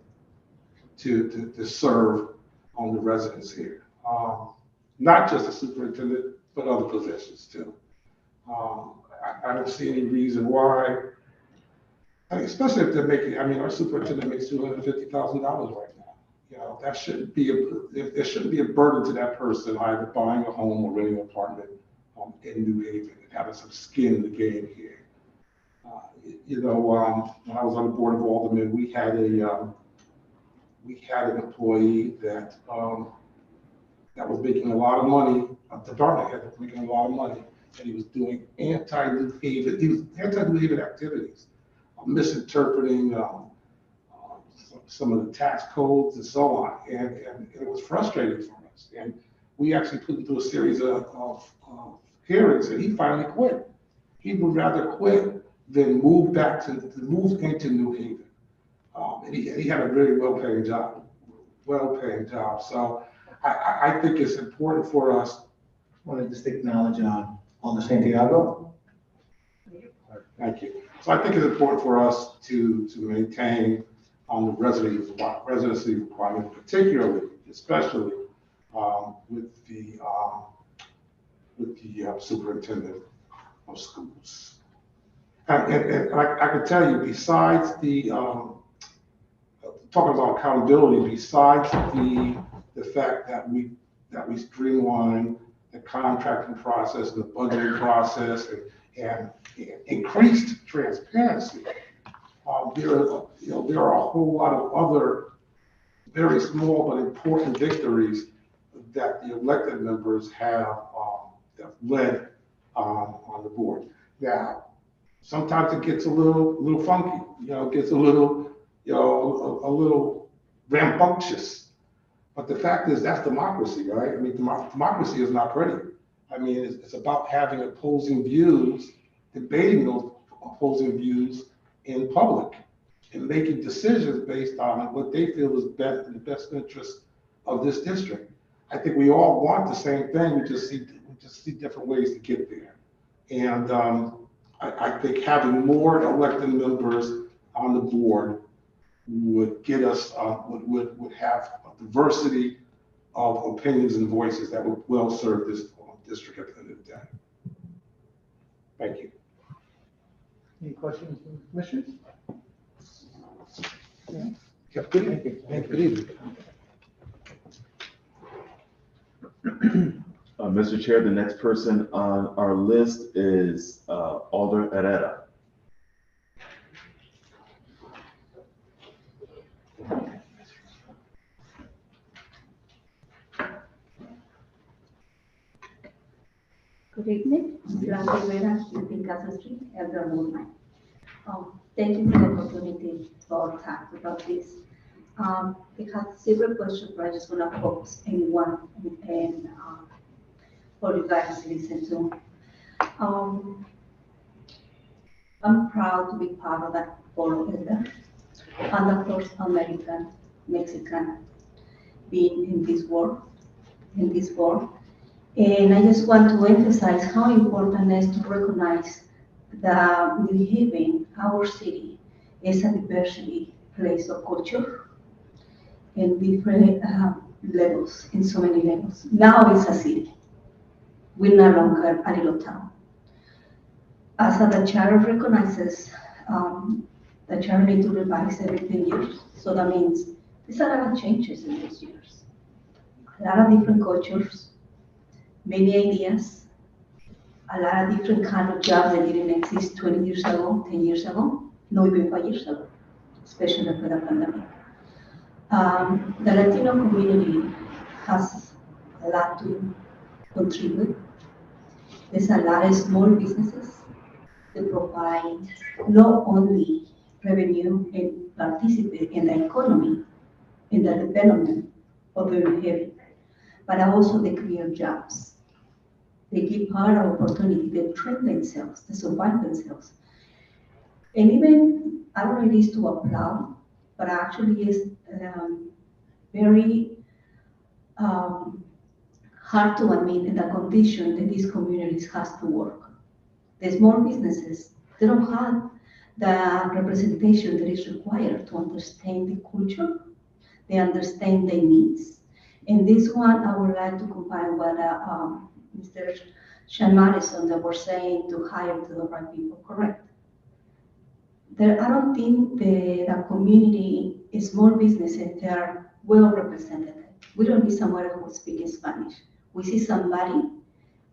to serve on the residents here. Not just the superintendent, but other positions too. I don't see any reason why, especially if they're making, our superintendent makes $250,000 right now. That shouldn't be there shouldn't be a burden to that person either buying a home or renting an apartment in New Haven and having some skin in the game here. When I was on the Board of Aldermen, we had an employee that was making a lot of money. The department head was making a lot of money, and he was doing anti-New Haven activities, misinterpreting some of the tax codes and so on, and it was frustrating for us. And we actually put him through a series of hearings, and he finally quit. He would rather quit than move into New Haven. And he had a very well-paying job. So I think it's important for us. I want to just acknowledge Alder Santiago. Thank you. So I think it's important for us to maintain on the residency requirement, especially with the superintendent of schools. And I can tell you, besides talking about accountability, besides the fact that we streamline the contracting process and the budgeting process and increased transparency, there are a whole lot of other very small but important victories that the elected members have led on the board. Now, sometimes it gets a little funky, it gets a little rambunctious. But the fact is, that's democracy, right? Democracy is not pretty. It's about having opposing views, debating those opposing views in public, and making decisions based on what they feel is in the best interest of this district. I think we all want the same thing. We just see different ways to get there. And I think having more elected members on the board would get us would have a diversity of opinions and voices that would well serve this district at the end of the day. Thank you. Any questions from commissioners? Yeah, good evening. Good evening. Mr. Chair, the next person on our list is Alder Herrera. Good evening. Blanca Rivera, in Casa Street, Elder Movement. Thank you for the opportunity to talk about this. Because several questions, but I just want to focus in one and for you guys to listen to. I'm proud to be part of that board elder. I'm the first American Mexican being in this board. And I just want to emphasize how important it is to recognize that New Haven, our city, is a diversity place of culture in different levels, in so many levels. Now it's a city. We're no longer a little town. As the charter recognizes, the charter needs to revise every 10 years. So that means there's a lot of changes in those years. A lot of different cultures, many ideas, a lot of different kind of jobs that didn't exist 20 years ago, 10 years ago, not even 5 years ago, especially after the pandemic. The Latino community has a lot to contribute. There's a lot of small businesses that provide not only revenue and participate in the economy, in the development of the New Haven, but also they create jobs. They give part of opportunity, they train themselves, they survive themselves. And even, I don't know if it is to applaud, but actually is very hard to admit in the condition that these communities has to work. The small businesses, they don't have the representation that is required to understand the culture, they understand their needs. In this one, I would like to combine what Mr. Sean Madison that were saying to hire to the right people, correct. I don't think the community, small businesses, they are well represented. We don't need somebody who speaks Spanish. We see somebody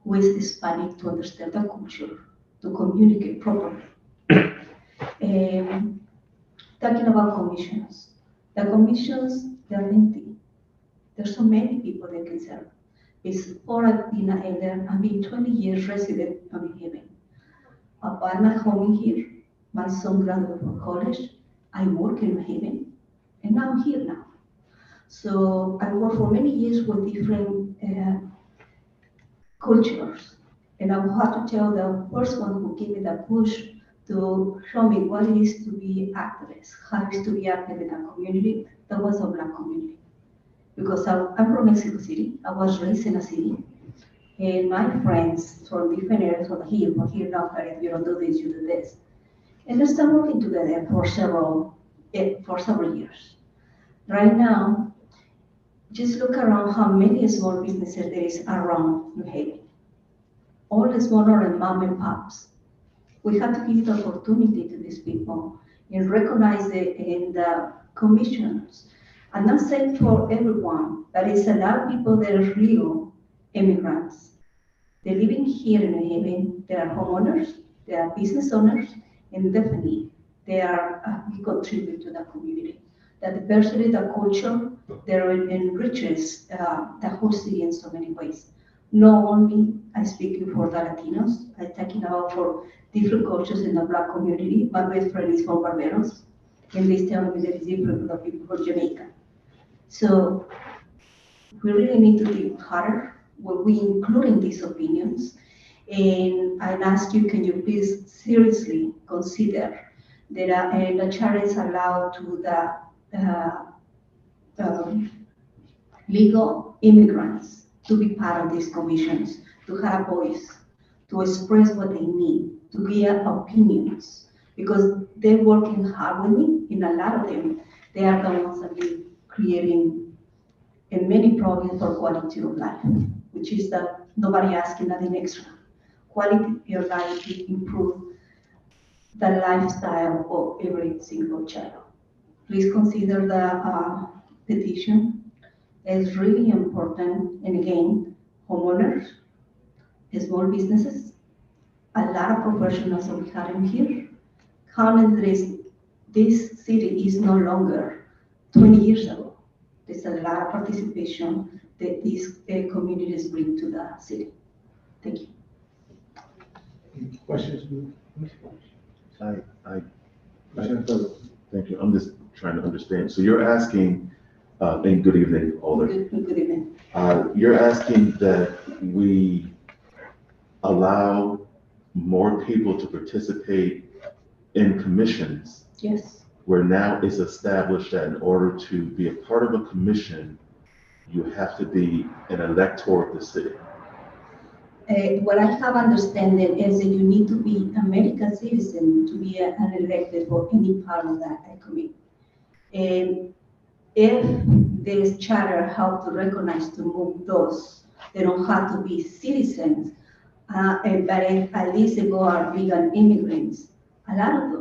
who is Hispanic to understand the culture, to communicate properly. Talking about commissions. The commissions, they're empty. There's so many people that can serve. Before I've been an elder, I've been 20 years resident of New Haven. I bought my home in here. My son graduated from college. I work in New Haven, and now I'm here now. So I worked for many years with different cultures. And I will have to tell the first one who gave me the push to show me what it is to be activist, how it is to be active in a community, that was a Black community. Because I'm from Mexico City, I was raised in a city, and my friends from different areas from here now, if you don't do this, you do this. And they started working together for several years. Right now, just look around how many small businesses there is around New Haven. All the smaller and mom and pops. We have to give the opportunity to these people and recognize it in the commissions. I'm not saying for everyone, but it's a lot of people that are real immigrants. They're living here in New Haven. They are homeowners, they are business owners, and definitely they are contribute to the community. The diversity, the culture, there enriches the whole city in so many ways. Not only I speaking for the Latinos, I'm talking about for different cultures in the Black community. My best friend is from Barbados, and they tell me that it's different from the people from Jamaica. So we really need to think harder when we including these opinions. And I ask you, can you please seriously consider that the charter is allowed to the legal immigrants to be part of these commissions, to have a voice, to express what they need, to give opinions, because they're working hard with me. In a lot of them, they are the ones that be creating many problems for quality of life, which is that nobody asking nothing extra. Quality of your life to improve the lifestyle of every single child. Please consider the petition. It's really important. And again, homeowners, small businesses, a lot of professionals that we have in here. Currently, this city is no longer 20 years ago. There's a lot of participation that these communities bring to the city. Thank you. Any questions? Thank you. I'm just trying to understand. So you're asking, and good evening, Alder. Good evening. You're asking that we allow more people to participate in commissions Yes. where now it's established that in order to be a part of a commission, you have to be an elector of the city. What I have understanding is that you need to be American citizen to be an elected for any part of that committee. And if this charter help to recognize to move those, they don't have to be citizens, but if at least they go are legal immigrants. A lot of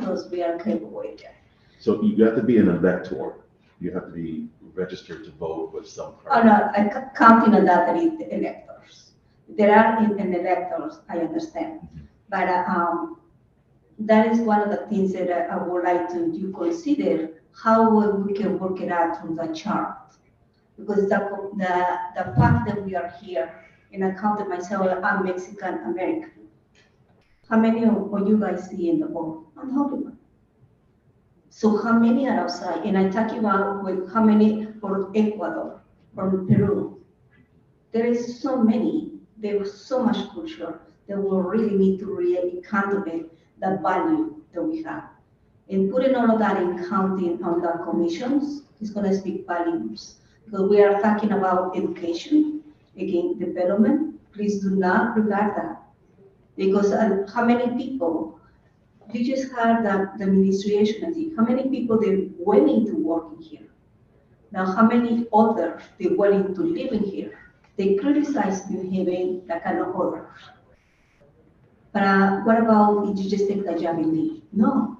those we are capable with that. So you have to be an elector. You have to be registered to vote with some Oh, party. no, counting on that is the electors. There are in electors, I understand. But that is one of the things that I would like to you consider how we can work it out from the chart. Because the fact that we are here, and I counted myself, I'm Mexican American. How many of you guys see in the board? I'm the only one. So how many are outside? And I talk about with how many from Ecuador, from Peru. There is so many, there was so much culture that we really need to really cultivate the value that we have. And putting all of that in counting on the commissions is gonna speak volumes. Because we are talking about education, again, development. Please do not regard that. Because how many people, you just heard that the administration, how many people they're willing to work in here? Now, how many others they're willing to live in here? They criticize New Haven like no others. But what about if you just take the job and leave? No,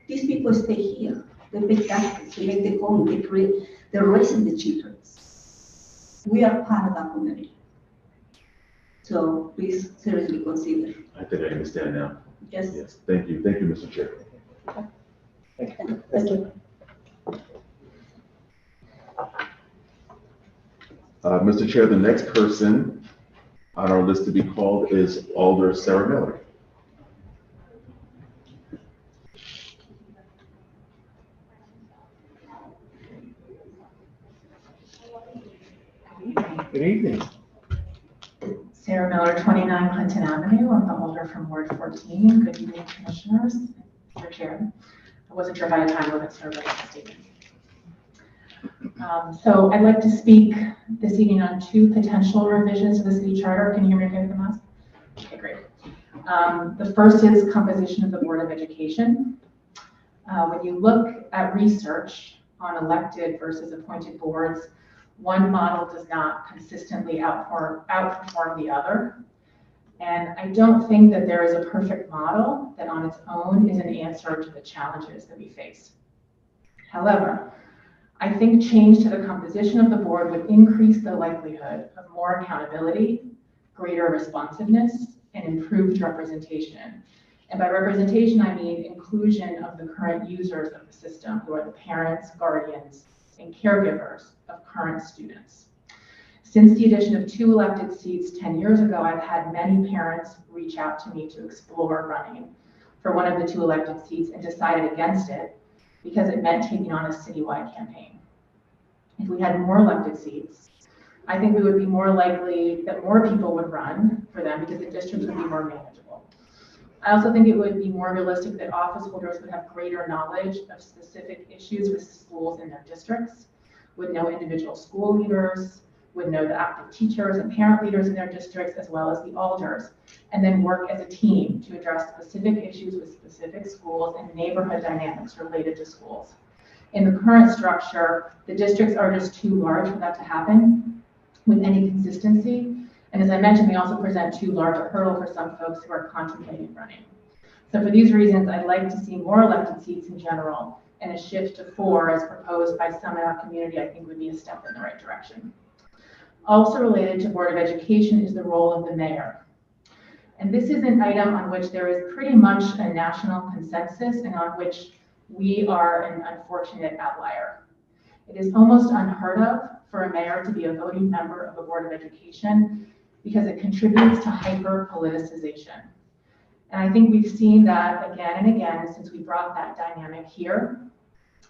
these people stay here. They pay taxes, they make the home, they create, they're raising the children. We are part of that community. So please seriously consider. I think I understand now. Yes. Yes, thank you. Thank you, Mr. Chair. Thank you. Mr. Chair, the next person on our list to be called is Alder Sarah Miller. Good evening. Sarah Miller, 29 Clinton Avenue. I'm the Alder from Ward 14. Good evening, Commissioners, Mr. Chair. I wasn't sure if I had time limit, so I wrote a statement. So I'd like to speak this evening on two potential revisions to the city charter. Can you hear me okay with the mask? Okay, great. The first is composition of the Board of Education. When you look at research on elected versus appointed boards, one model does not consistently outperform the other. And I don't think that there is a perfect model that on its own is an answer to the challenges that we face. However, I think change to the composition of the board would increase the likelihood of more accountability, greater responsiveness, and improved representation. And by representation, I mean inclusion of the current users of the system, who are the parents, guardians, and caregivers of current students. Since the addition of 2 elected seats 10 years ago, I've had many parents reach out to me to explore running for one of the 2 elected seats and decided against it because it meant taking on a citywide campaign. If we had more elected seats, I think we would be more likely that more people would run for them because the districts would be more manageable. I also think it would be more realistic that office holders would have greater knowledge of specific issues with schools in their districts, would know individual school leaders, would know the active teachers and parent leaders in their districts, as well as the alders, and then work as a team to address specific issues with specific schools and neighborhood dynamics related to schools. In the current structure, the districts are just too large for that to happen with any consistency. And as I mentioned, they also present too large a hurdle for some folks who are contemplating running. So for these reasons, I'd like to see more elected seats in general, and a shift to 4 as proposed by some in our community, I think would be a step in the right direction. Also related to Board of Education is the role of the mayor. And this is an item on which there is pretty much a national consensus and on which we are an unfortunate outlier. It is almost unheard of for a mayor to be a voting member of a Board of Education, because it contributes to hyper politicization. And I think we've seen that again and again since we brought that dynamic here.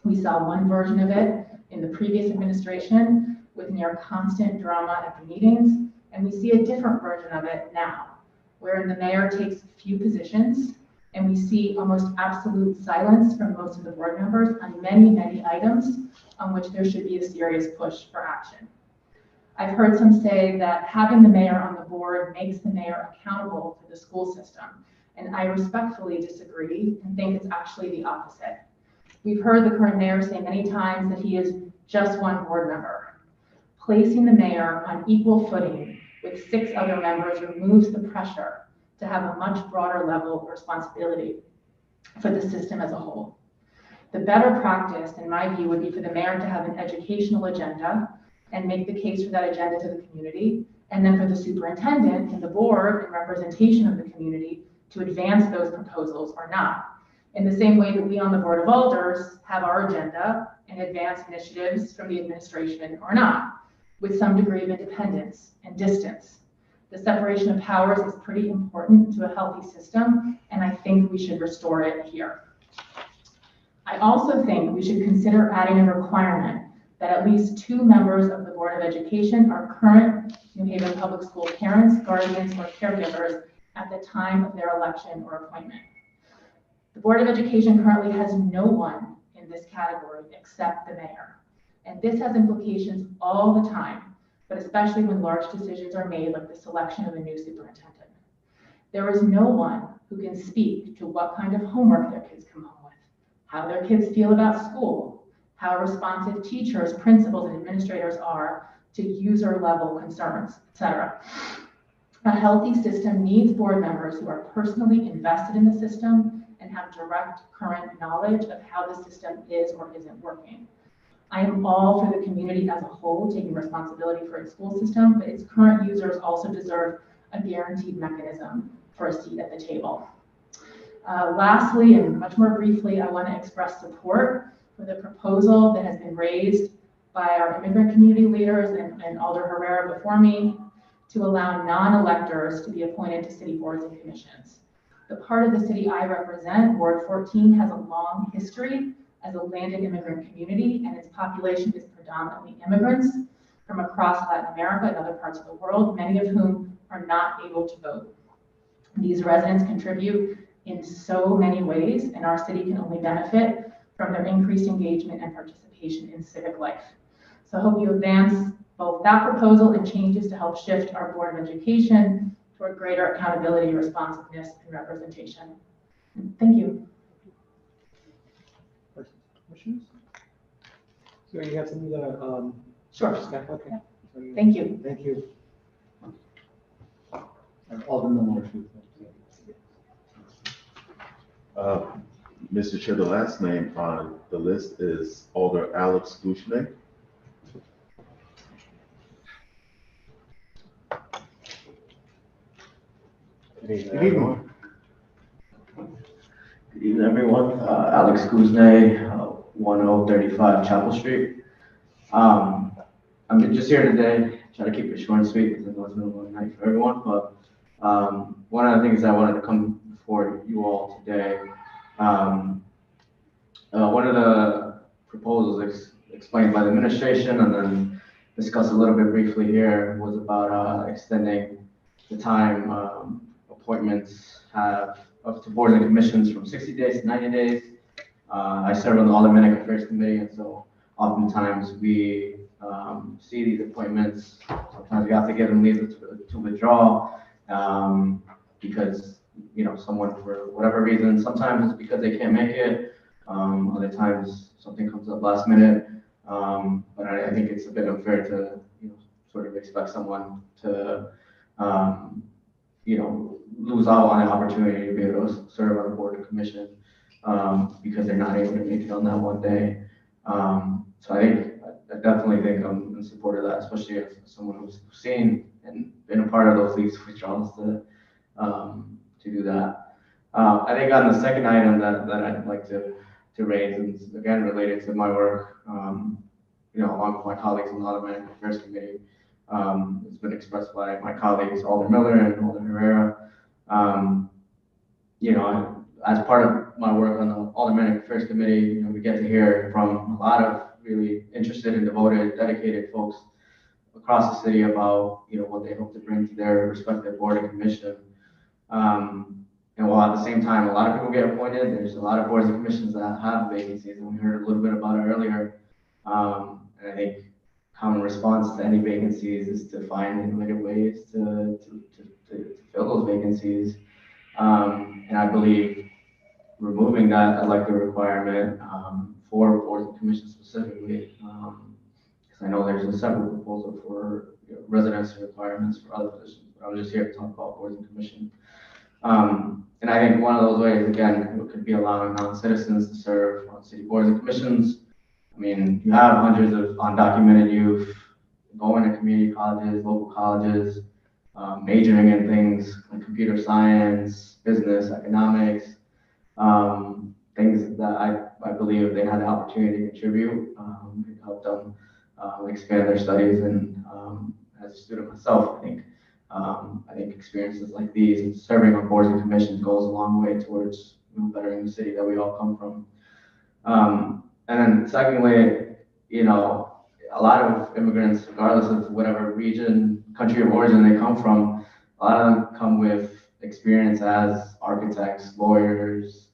We saw one version of it in the previous administration with near constant drama at the meetings, and we see a different version of it now, wherein the mayor takes few positions, and we see almost absolute silence from most of the board members on many, many items on which there should be a serious push for action. I've heard some say that having the mayor on the board makes the mayor accountable to the school system, and I respectfully disagree and think it's actually the opposite. We've heard the current mayor say many times that he is just one board member. Placing the mayor on equal footing with 6 other members removes the pressure to have a much broader level of responsibility for the system as a whole. The better practice, in my view, would be for the mayor to have an educational agenda and make the case for that agenda to the community, and then for the superintendent and the board in representation of the community to advance those proposals or not. In the same way that we on the Board of Alders have our agenda and advance initiatives from the administration or not, with some degree of independence and distance. The separation of powers is pretty important to a healthy system, and I think we should restore it here. I also think we should consider adding a requirement that at least 2 members of the Board of Education are current New Haven Public School parents, guardians, or caregivers at the time of their election or appointment. The Board of Education currently has no one in this category except the mayor. And this has implications all the time, but especially when large decisions are made, like the selection of a new superintendent. There is no one who can speak to what kind of homework their kids come home with, how their kids feel about school, how responsive teachers, principals, and administrators are to user-level concerns, etc. A healthy system needs board members who are personally invested in the system and have direct current knowledge of how the system is or isn't working. I am all for the community as a whole taking responsibility for its school system, but its current users also deserve a guaranteed mechanism for a seat at the table. Lastly, and much more briefly, I want to express support for the proposal that has been raised by our immigrant community leaders and Alder Herrera before me to allow non-electors to be appointed to city boards and commissions. The part of the city I represent, Ward 14, has a long history as a landed immigrant community, and its population is predominantly immigrants from across Latin America and other parts of the world, many of whom are not able to vote. These residents contribute in so many ways, and our city can only benefit from their increased engagement and participation in civic life. So I hope you advance both that proposal and changes to help shift our Board of Education toward greater accountability, responsiveness, and representation. Thank you. Questions? So you have something that, sure, Steph, okay. Thank you. Thank you. Alderman Moore. Mr. Chair, the last name on the list is Alder Alex Gouchene. Good evening. Good evening, everyone. Alex Gouchene, 1035 Chapel Street. I'm just here today, try to keep it short and sweet because I know it's middle of the night for everyone, but one of the things I wanted to come before you all today, one of the proposals explained by the administration and then discussed a little bit briefly here was about extending the time appointments have up to boards and commissions from 60 days to 90 days. I serve on the Aldermanic Affairs Committee, and so oftentimes we see these appointments. Sometimes we have to give them leave to withdraw because, you know, someone for whatever reason, sometimes it's because they can't make it. Other times something comes up last minute. But I think it's a bit unfair to, you know, sort of expect someone to, you know, lose out on an opportunity to be able to serve on a board or commission because they're not able to make it on that one day. So I definitely think I'm in support of that, especially as someone who's seen and been a part of those leagues withdrawals to do that. I think on the second item that I'd like to raise, and again related to my work, you know, along with my colleagues in the Aldermanic Affairs Committee, It's been expressed by my colleagues, Alder Miller and Alder Herrera. You know, as part of my work on the Aldermanic Affairs Committee, you know, we get to hear from a lot of really interested and devoted, dedicated folks across the city about, you know, what they hope to bring to their respective board and commission. And while at the same time, a lot of people get appointed, there's a lot of boards and commissions that have vacancies, and we heard a little bit about it earlier. And I think common response to any vacancies is to find innovative ways to fill those vacancies. And I believe removing that elected requirement for boards and commissions specifically, because I know there's a separate proposal for, you know, residency requirements for other positions, but I'm just here to talk about boards and commissions. And I think one of those ways, again, could be allowing non-citizens to serve on city boards and commissions. I mean, you have hundreds of undocumented youth going to community colleges, local colleges, majoring in things like computer science, business, economics, things that I believe they had the opportunity to contribute, and help them expand their studies. And as a student myself, I think experiences like these and serving on boards and commissions goes a long way towards, you know, bettering the city that we all come from. And then secondly, you know, a lot of immigrants, regardless of whatever region, country of origin they come from, a lot of them come with experience as architects, lawyers,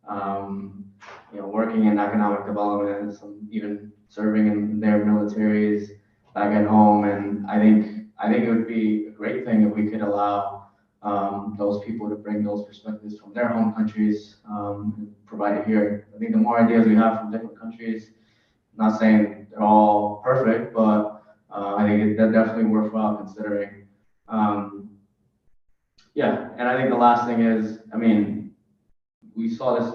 you know, working in economic development, some even serving in their militaries back at home. And I think it would be a great thing if we could allow those people to bring those perspectives from their home countries, and provide it here. I think the more ideas we have from different countries, I'm not saying they're all perfect, but I think they're definitely worthwhile considering. Yeah, and I think the last thing is, I mean, we saw this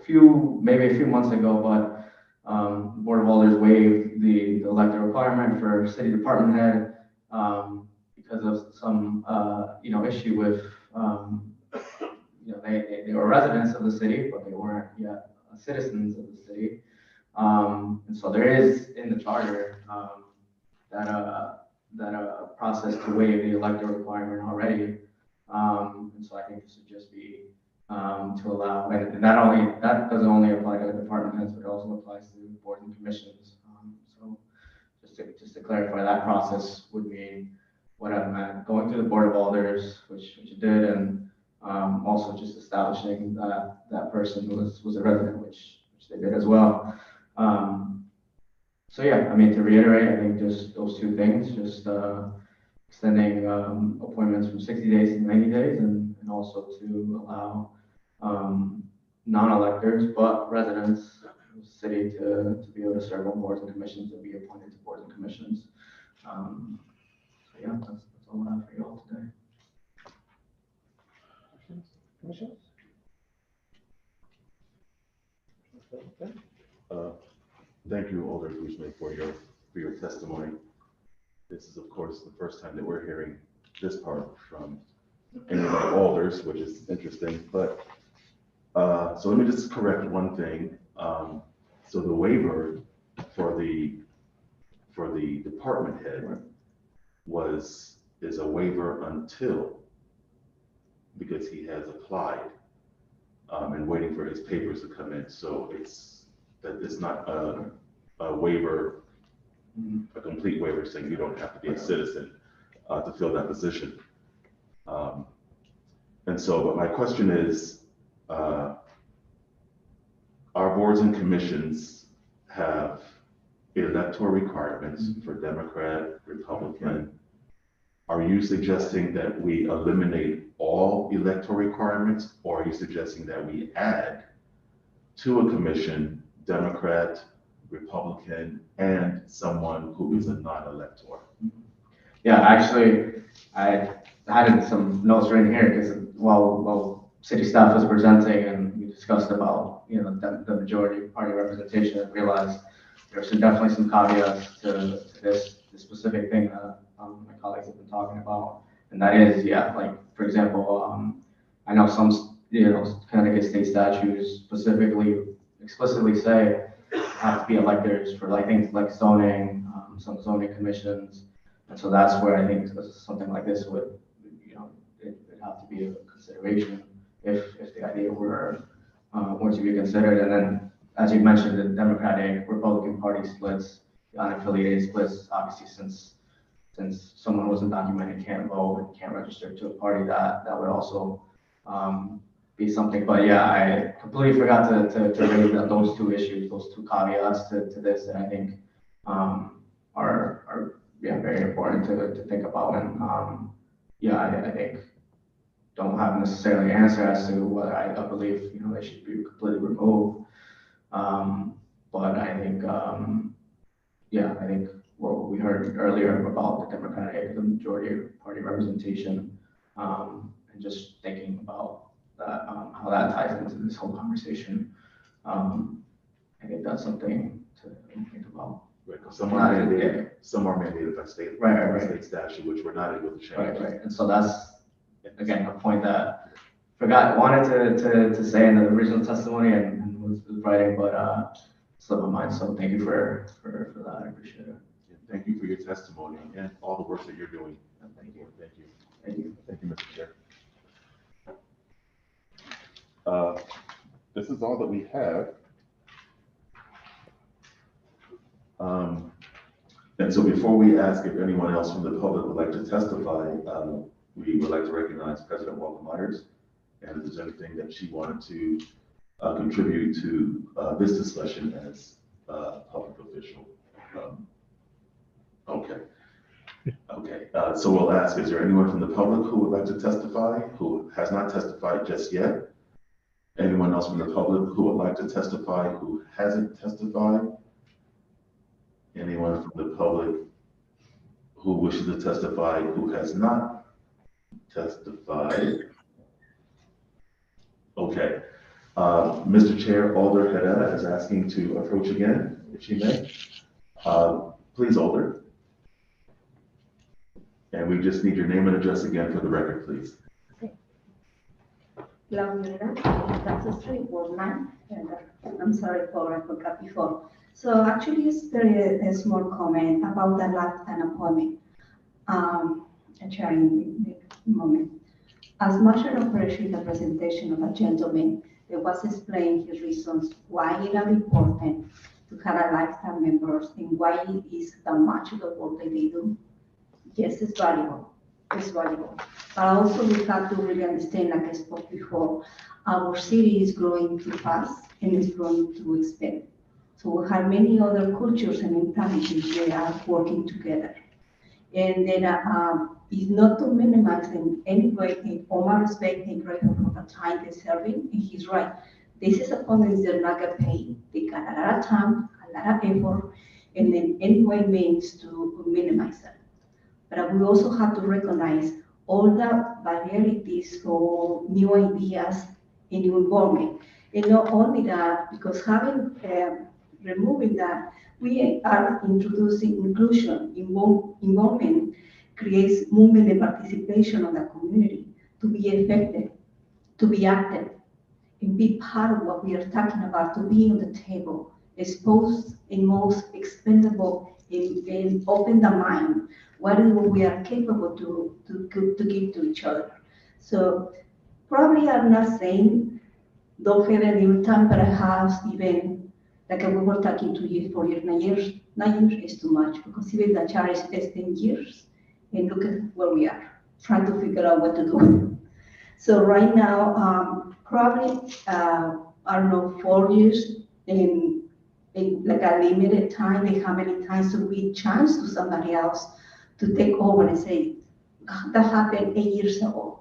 maybe a few months ago, but the Board of Alders waived the elected requirement for city department head because of some you know, issue with you know, they were residents of the city, but they weren't yet citizens of the city. And so there is in the charter that process to waive the elected requirement already. And so I think this would just be to allow, and that doesn't only apply to the department heads, but it also applies to boards and commissions. So just to clarify, that process would mean what I meant, going through the Board of Alders, which it did, and also just establishing that person was a resident, which they did as well. So yeah, I mean, to reiterate, I think just those two things, just extending appointments from 60 days to 90 days, and also to allow non-electors, but residents of the city to be able to serve on boards and commissions and be appointed to boards and commissions. So yeah, that's all I have for you all today. Commissioners? Thank you, Alder Guzman, for your testimony. This is, of course, the first time that we're hearing this part from any of our alders, which is interesting. But so let me just correct one thing. So the waiver for the department head is a waiver until, because he has applied and waiting for his papers to come in. So it's not a waiver, a complete waiver saying you don't have to be a citizen to fill that position. And so, but my question is, our boards and commissions have electoral requirements for Democrat, Republican. Are you suggesting that we eliminate all electoral requirements, or are you suggesting that we add to a commission Democrat, Republican, and someone who is a non-elector? Yeah, actually, I had some notes written here because while city staff was presenting and we discussed about, you know, the majority party representation, I realized there's definitely some caveats to this specific thing that my colleagues have been talking about, and that is, yeah, like for example, I know some, you know, Connecticut state statutes explicitly say have to be electors for like things like zoning, some zoning commissions, And so that's where I think something like this would, it'd have to be a consideration if the idea were to be considered. And then, as you mentioned, the Democratic Republican Party splits, the unaffiliated splits, obviously since someone who wasn't documented can't vote and can't register to a party, that would also be something. But yeah, I completely forgot to raise those two issues, those two caveats to this that I think are very important to think about. And I think don't have necessarily an answer as to whether I believe they should be completely removed. But I think I think what we heard earlier about the majority party representation, and just thinking about that, how that ties into this whole conversation. I think that's something to think about. Right, 'cause some are mandated by state, state statute, which we're not able to change. Right. And so that's, again, a point that wanted to say in the original testimony and was writing, but slipped my mind. So thank you for that. I appreciate it. Thank you for your testimony and all the work that you're doing. Thank you. Thank you. Thank you. Thank you, Mr. Chair. This is all that we have. And so before we ask if anyone else from the public would like to testify, we would like to recognize President Walker Myers. And if there's anything that she wanted to contribute to this discussion as a public official. Okay. So we'll ask, is there anyone from the public who would like to testify, who has not testified just yet? Anyone else from the public who would like to testify, who hasn't testified? Anyone from the public who wishes to testify, who has not testified? Okay. Mr. Chair, Alder Herrera is asking to approach again, if she may. Please, Alder. And we just need your name and address again for the record, please. Laura, that's a straightforward man, and I'm sorry for I forgot before. So actually, it's a small comment about the lifetime appointment. Sharing the moment. As Marshal appreciated the presentation of a gentleman that was explaining his reasons why it is important to have a lifetime members and why it is that much of the work that they do. Yes, it's valuable. It's valuable. But also we have to really understand, like I spoke before, our city is growing too fast and it's growing too expensive. So we have many other cultures and mentalities that are working together. And then it's not to minimize in any way, in all my respect and grateful for the time they're serving, and he's right. This is appointments they're not get paid. They got a lot of time, a lot of effort, and then any way means to minimize that. But we also have to recognize all the varieties for new ideas and new involvement. And not only that, because having removing that, we are introducing inclusion. Involvement creates movement and participation of the community to be effective, to be active, and be part of what we are talking about, to be on the table, exposed and most expendable, and open the mind. What is what we are capable to give to each other. So probably I'm not saying don't have a new time, but perhaps even like we were talking 2 years, 4 years, 9 years. 9 years is too much because even the charge is 10 years. And look at where we are, trying to figure out what to do. So right now, probably, I don't know, 4 years in like a limited time, and how many times do we chance to somebody else to take over and say, that happened 8 years ago.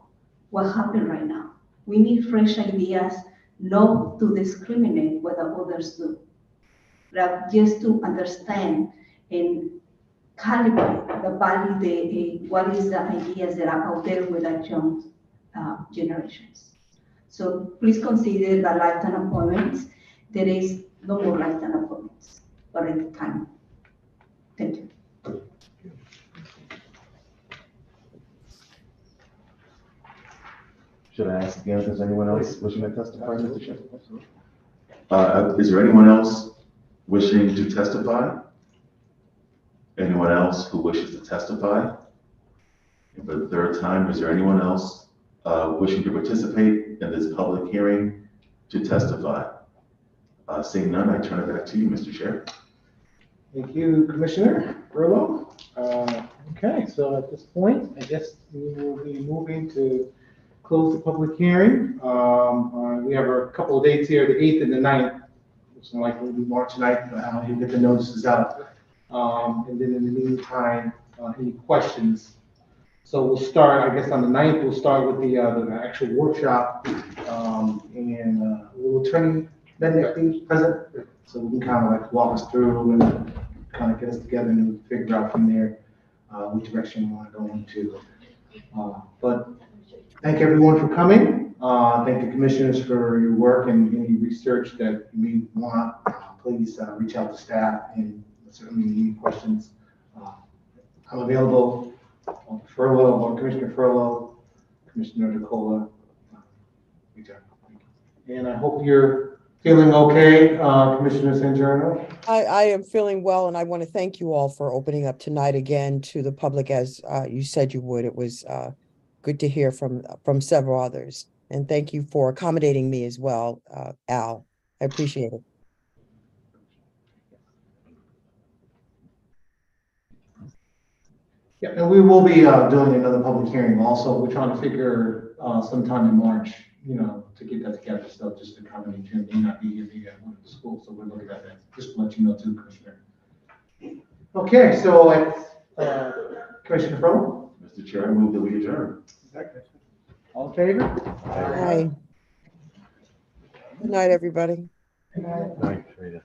What happened right now? We need fresh ideas, not to discriminate what the others do, but just to understand and calibrate the value, what is the ideas that are out there with our young generations. So please consider the lifetime appointments. There is no more lifetime appointments, but at the time. Thank you. Should I ask again if there's anyone else wishing to testify, Mr. Chair? Is there anyone else wishing to testify? Anyone else who wishes to testify? And for the third time, is there anyone else wishing to participate in this public hearing to testify? Seeing none, I turn it back to you, Mr. Chair. Thank you, Commissioner Furlow. Okay, so at this point, I guess we will be moving to close the public hearing. We have a couple of dates here, the 8th and the 9th. It's likely to be March 9th. You'll get the notices out. And then in the meantime, any questions? So we'll start, I guess on the 9th, we'll start with the actual workshop. And will Attorney Benedict be present? So we can kind of like walk us through and kind of get us together and figure out from there which direction we want to go into. But thank everyone for coming. Thank the commissioners for your work and any research that you may want. Please reach out to staff and certainly any questions. I'm available on Furlow, on Commissioner Furlow, Commissioner DeCola. Reach out. And I hope you're feeling okay, Commissioner Sanjurno? I am feeling well, and I want to thank you all for opening up tonight again to the public as you said you would. It was good to hear from several others. And thank you for accommodating me as well, Al. I appreciate it. Yeah, and we will be doing another public hearing also. We're trying to figure sometime in March, to get that together. So just to accommodate Jim, may not be here, maybe at one of the schools. So we're looking at that. Just to let you know too, Commissioner. Okay, so Commissioner Furlow? Mr. Chair, I move that we adjourn. All in favor? Aye. Good night, everybody. Good night. Night, Frida.